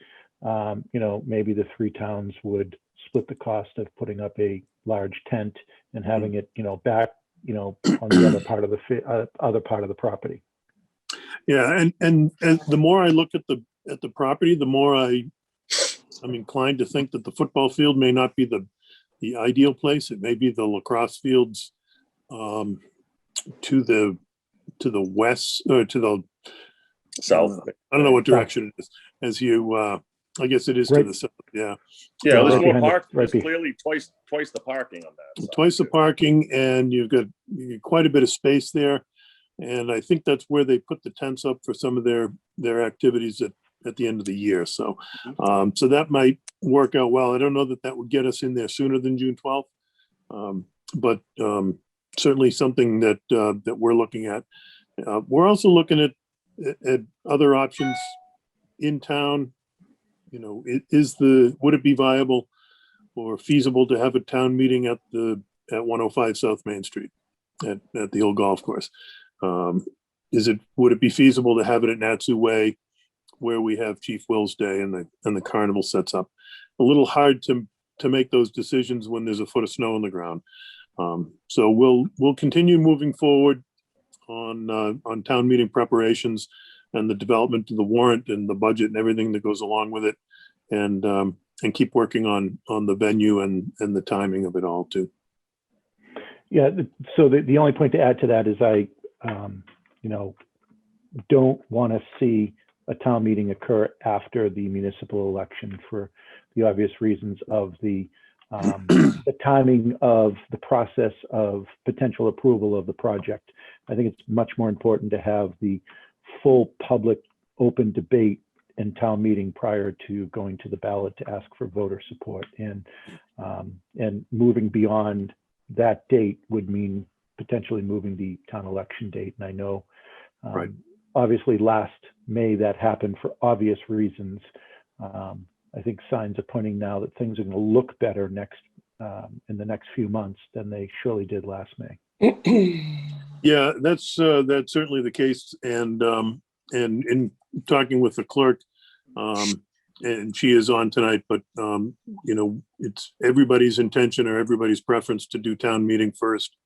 maybe the three towns would split the cost of putting up a large tent and having it, back, on the other part of the property. Yeah, and the more I look at the property, the more I'm inclined to think that the football field may not be the ideal place. It may be the lacrosse fields to the west, or to the South. I don't know what direction it is. As you, I guess it is to Right. the south. Yeah, Yeah, there's Right more behind the- park. right There's be- clearly twice the parking on that. side, twice the too. parking, and you've got quite a bit of space there. And I think that's where they put the tents up for some of their activities at the end of the year. So, so that might work out well. I don't know that would get us in there sooner than June 12th. But certainly something that we're looking at. We're also looking at other options in town. You know, would it be viable or feasible to have a town meeting at 105 South Main Street at the old golf course? Would it be feasible to have it at Natsu Way, where we have Chief Will's Day and the carnival sets up? A little hard to make those decisions when there's a foot of snow on the ground. So we'll continue moving forward on town meeting preparations and the development of the warrant and the budget and everything that goes along with it, and keep working on the venue and the timing of it all too. Yeah, so the only point to add to that is I, don't want to see a town meeting occur after the municipal election for the obvious reasons of the timing of the process of potential approval of the project. I think it's much more important to have the full public open debate and town meeting prior to going to the ballot to ask for voter support. And moving beyond that date would mean potentially moving the town election date. And I know, Right. obviously last May that happened for obvious reasons. I think signs are pointing now that things are going to look better in the next few months than they surely did last May. Yeah, that's certainly the case. And in talking with the clerk, and she is on tonight, but it's everybody's intention or everybody's preference to do town meeting first,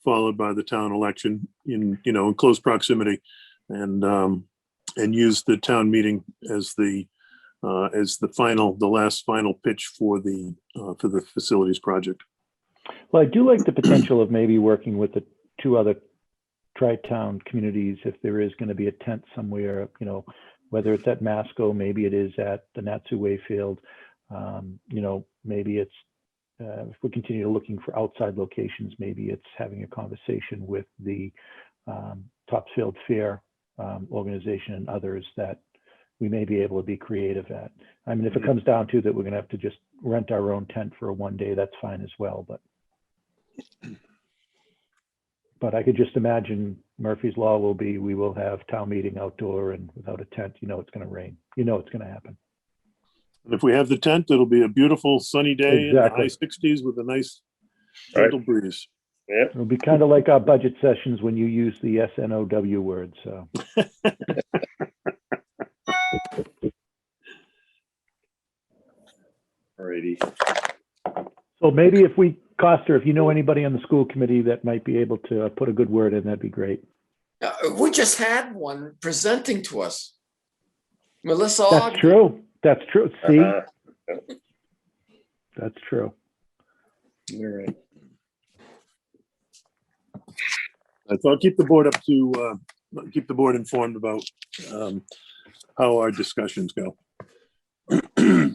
followed by the town election in close proximity, and use the town meeting as the last final pitch for the facilities project. Well, I do like the potential of maybe working with the two other tri-town communities if there is going to be a tent somewhere, whether it's at Masco, maybe it is at the Natsu Wayfield, maybe it's, if we continue looking for outside locations, maybe it's having a conversation with the Topsfield Fair organization and others that we may be able to be creative at. I mean, if it comes down to that, we're going to have to just rent our own tent for one day, that's fine as well. But I could just imagine Murphy's Law will be, we will have town meeting outdoor and without a tent, it's going to rain. It's going to happen. And if we have the tent, it'll be a beautiful sunny day in the Exactly. high 60s with a nice gentle breeze. Yeah. It'll be kind of like our budget sessions when you use the SNOW word, so. Alrighty. So maybe if Coster, if you know anybody on the school committee that might be able to put a good word in, that'd be great. We just had one presenting to us. Melissa That's Ogden. true. That's true. See, Uh-huh. that's true. All right. So I'll keep the board informed about how our discussions go. Great.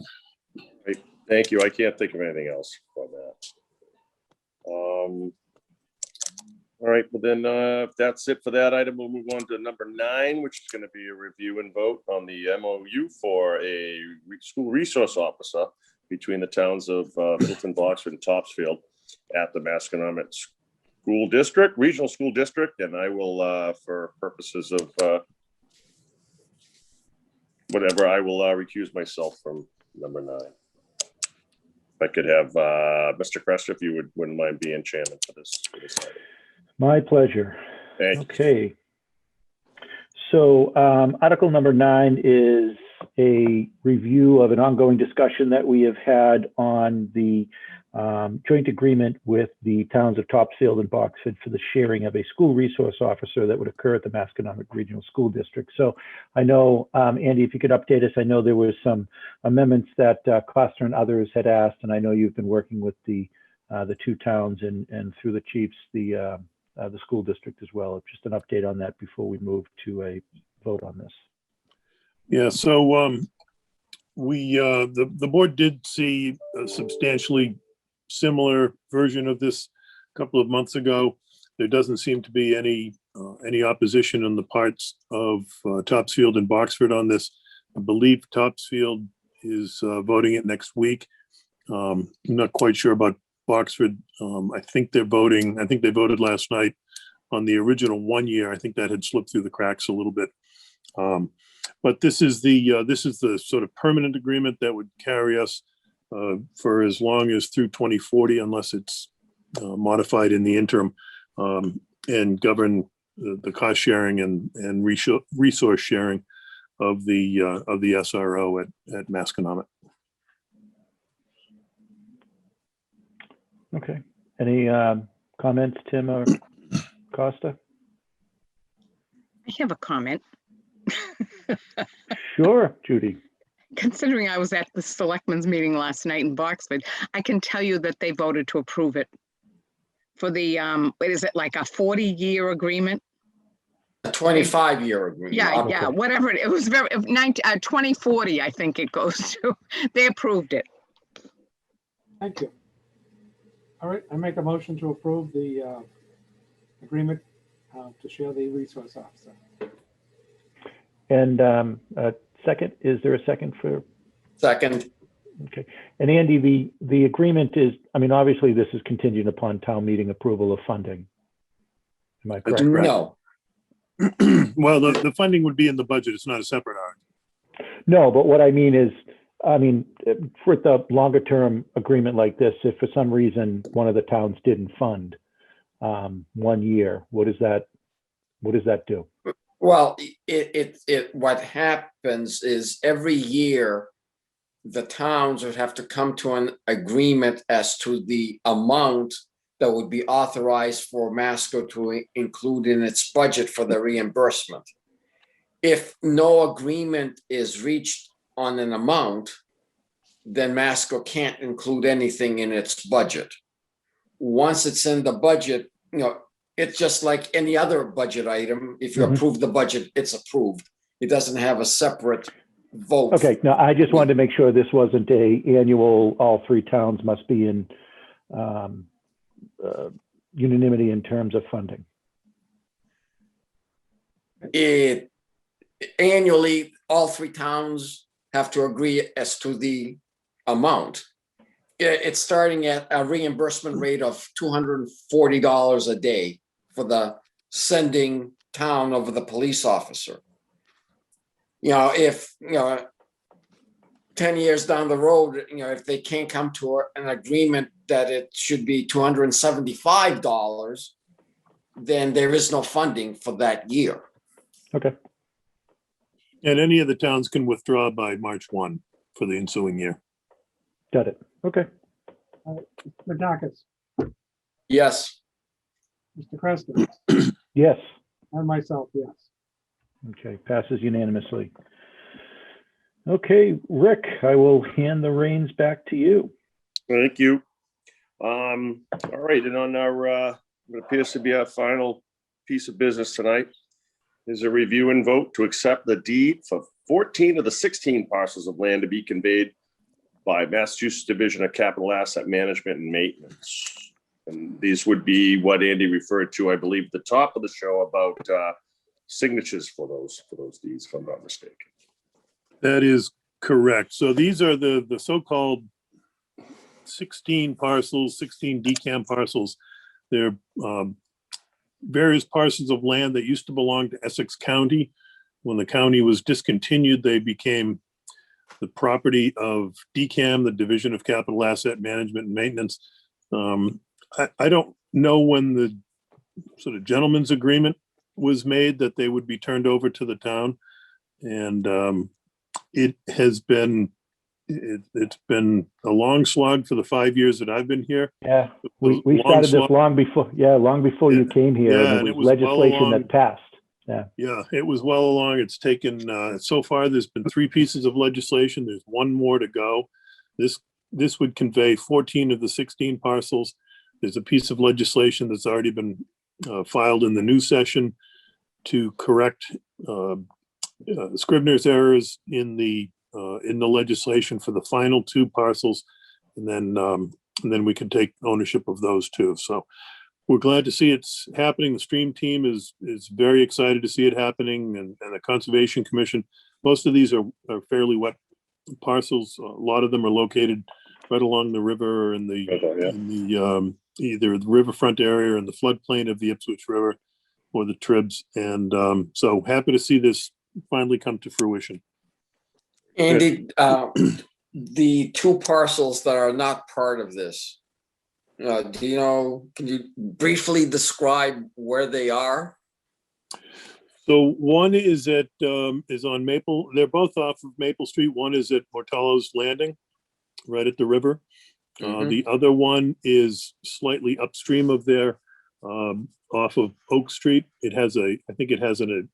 Thank you. I can't think of anything else on that. All right, well then, if that's it for that item, we'll move on to number 9, which is going to be a review and vote on the MOU for a school resource officer between the towns of Middleton, Boxford, and Topsfield at the Masconomet School District, Regional School District, and I will, for purposes of whatever, I will recuse myself from number 9. If I could have Mr. Crester, if you wouldn't mind being chairman for this item. My pleasure. Thank you. Okay. So article number 9 is a review of an ongoing discussion that we have had on the joint agreement with the towns of Topsfield and Boxford for the sharing of a school resource officer that would occur at the Masconomet Regional School District. So I know, Andy, if you could update us, I know there was some amendments that Coster and others had asked, and I know you've been working with the two towns and through the chiefs, the the school district as well. Just an update on that before we move to a vote on this. Yeah, so the board did see a substantially similar version of this a couple of months ago. There doesn't seem to be any opposition on the parts of Topsfield and Boxford on this. I believe Topsfield is voting it next week. I'm not quite sure about Boxford. I think they voted last night on the original 1 year. I think that had slipped through the cracks a little bit. But this is the sort of permanent agreement that would carry us for as long as through 2040, unless it's modified in the interim, and govern the cost sharing and resource sharing of the SRO at Masconomet. Okay. Any comments, Tim or Costa? I have a comment. Sure, Judy. Considering I was at the selectmen's meeting last night in Boxford, I can tell you that they voted to approve it for the, what is it, like a 40-year agreement? A 25-year agreement. Yeah, whatever. It was 2040, I think it goes to. They approved it. Thank you. All right, I make a motion to approve the agreement to share the resource officer. And second, is there a second for? Second. Okay. And Andy, the agreement is, I mean, obviously this is contingent upon town meeting approval of funding. Am I correct? No. Well, the funding would be in the budget. It's not a separate article. No, but what I mean is, for the longer term agreement like this, if for some reason one of the towns didn't fund 1 year, what does that do? Well, what happens is every year the towns would have to come to an agreement as to the amount that would be authorized for Masco to include in its budget for the reimbursement. If no agreement is reached on an amount, then Masco can't include anything in its budget. Once it's in the budget, it's just like any other budget item. If you approve the budget, it's approved. It doesn't have a separate vote. Okay, no, I just wanted to make sure this wasn't a annual, all three towns must be in unanimity in terms of funding. Annually, all three towns have to agree as to the amount. It's starting at a reimbursement rate of $240 a day for the sending town of the police officer. If 10 years down the road, if they can't come to an agreement that it should be $275, then there is no funding for that year. Okay. And any of the towns can withdraw by March 1 for the ensuing year. Got it. Okay. Mr. Dacus, Yes. Mr. Creston, Yes. and myself, yes. Okay, passes unanimously. Okay, Rick, I will hand the reins back to you. Thank you. All right, and on our, what appears to be our final piece of business tonight is a review and vote to accept the deed for 14 of the 16 parcels of land to be conveyed by Massachusetts Division of Capital Asset Management and Maintenance. And these would be what Andy referred to, I believe, at the top of the show about signatures for those deeds, if I'm not mistaken. That is correct. So these are the so-called 16 parcels, 16 DCAM parcels. They're various parcels of land that used to belong to Essex County. When the county was discontinued, they became the property of DCAM, the Division of Capital Asset Management and Maintenance. I don't know when the sort of gentleman's agreement was made that they would be turned over to the town. And it has been, it's been a long slog for the 5 years that I've been here. Yeah, we started this long before you came here. Yeah, and it was legislation that passed. Yeah, it was well along. It's taken, so far, there's been 3 pieces of legislation. There's 1 more to go. This would convey 14 of the 16 parcels. There's a piece of legislation that's already been filed in the new session to correct Scrivener's errors in the legislation for the final two parcels, and then we can take ownership of those too. So we're glad to see it's happening. The stream team is very excited to see it happening, and the Conservation Commission. Most of these are fairly wet parcels. A lot of them are located right along the river in the either the riverfront area or in the floodplain of the Ipswich River or the Tribs. And so happy to see this finally come to fruition. Andy, the two parcels that are not part of this, do you know, can you briefly describe where they are? So one is is on Maple. They're both off of Maple Street. One is at Mortallo's Landing, right at the river. The other one is slightly upstream of there, off of Oak Street. It has I think it has an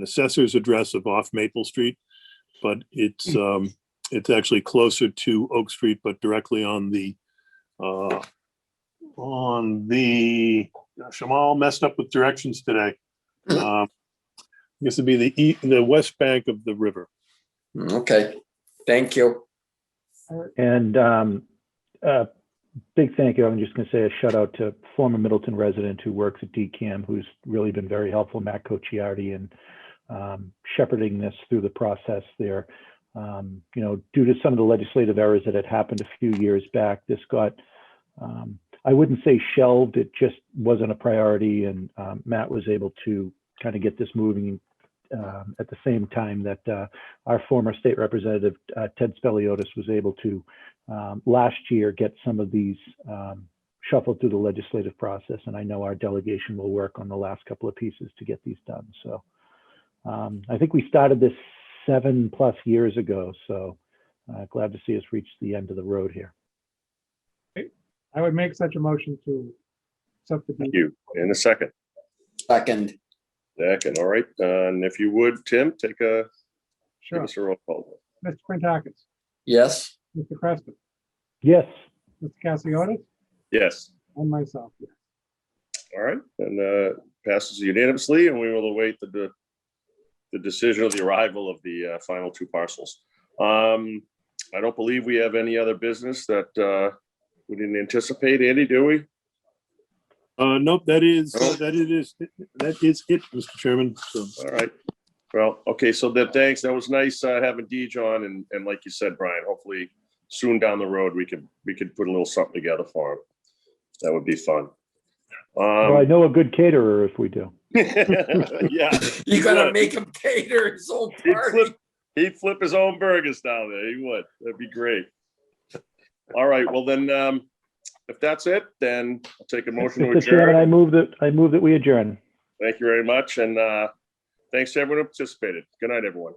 assessor's address of off Maple Street, but it's actually closer to Oak Street, but directly on the gosh, I'm all messed up with directions today. I guess it'd be the west bank of the river. Okay, thank you. And big thank you. I'm just going to say a shout out to former Middleton resident who works at DCAM, who's really been very helpful, Matt Cocciardi, and shepherding this through the process there. You know, due to some of the legislative errors that had happened a few years back, this got, I wouldn't say shelved, it just wasn't a priority. And Matt was able to kind of get this moving at the same time that our former state representative, Ted Speliotis, was able to last year get some of these shuffled through the legislative process. And I know our delegation will work on the last couple of pieces to get these done. So I think we started this 7+ years ago. So glad to see us reach the end of the road here. I would make such a motion to accept the. Thank you. In a second. Second. All right. And if you would, Tim, give Sure. us a roll call. Mr. Quintakis, Yes. Mr. Crespi, Yes. Mr. Cassiotis, Yes. and myself, yes. All right. And passes unanimously, and we will await the decision of the arrival of the final two parcels. I don't believe we have any other business that we didn't anticipate. Andy, do we? Nope, that is it, Mr. Chairman. So. All right. Well, okay. So thanks. That was nice having Deej on, and like you said, Brian, hopefully soon down the road we could put a little something together for him. That would be fun. Well, I know a good caterer if we do. Yeah. You gotta make him cater his own party. He'd flip his own burgers down there. He would. That'd be great. All right. Well, then, if that's it, then I'll take a motion to Mr. Chairman, adjourn. I move that we adjourn. Thank you very much. And thanks to everyone who participated. Good night, everyone.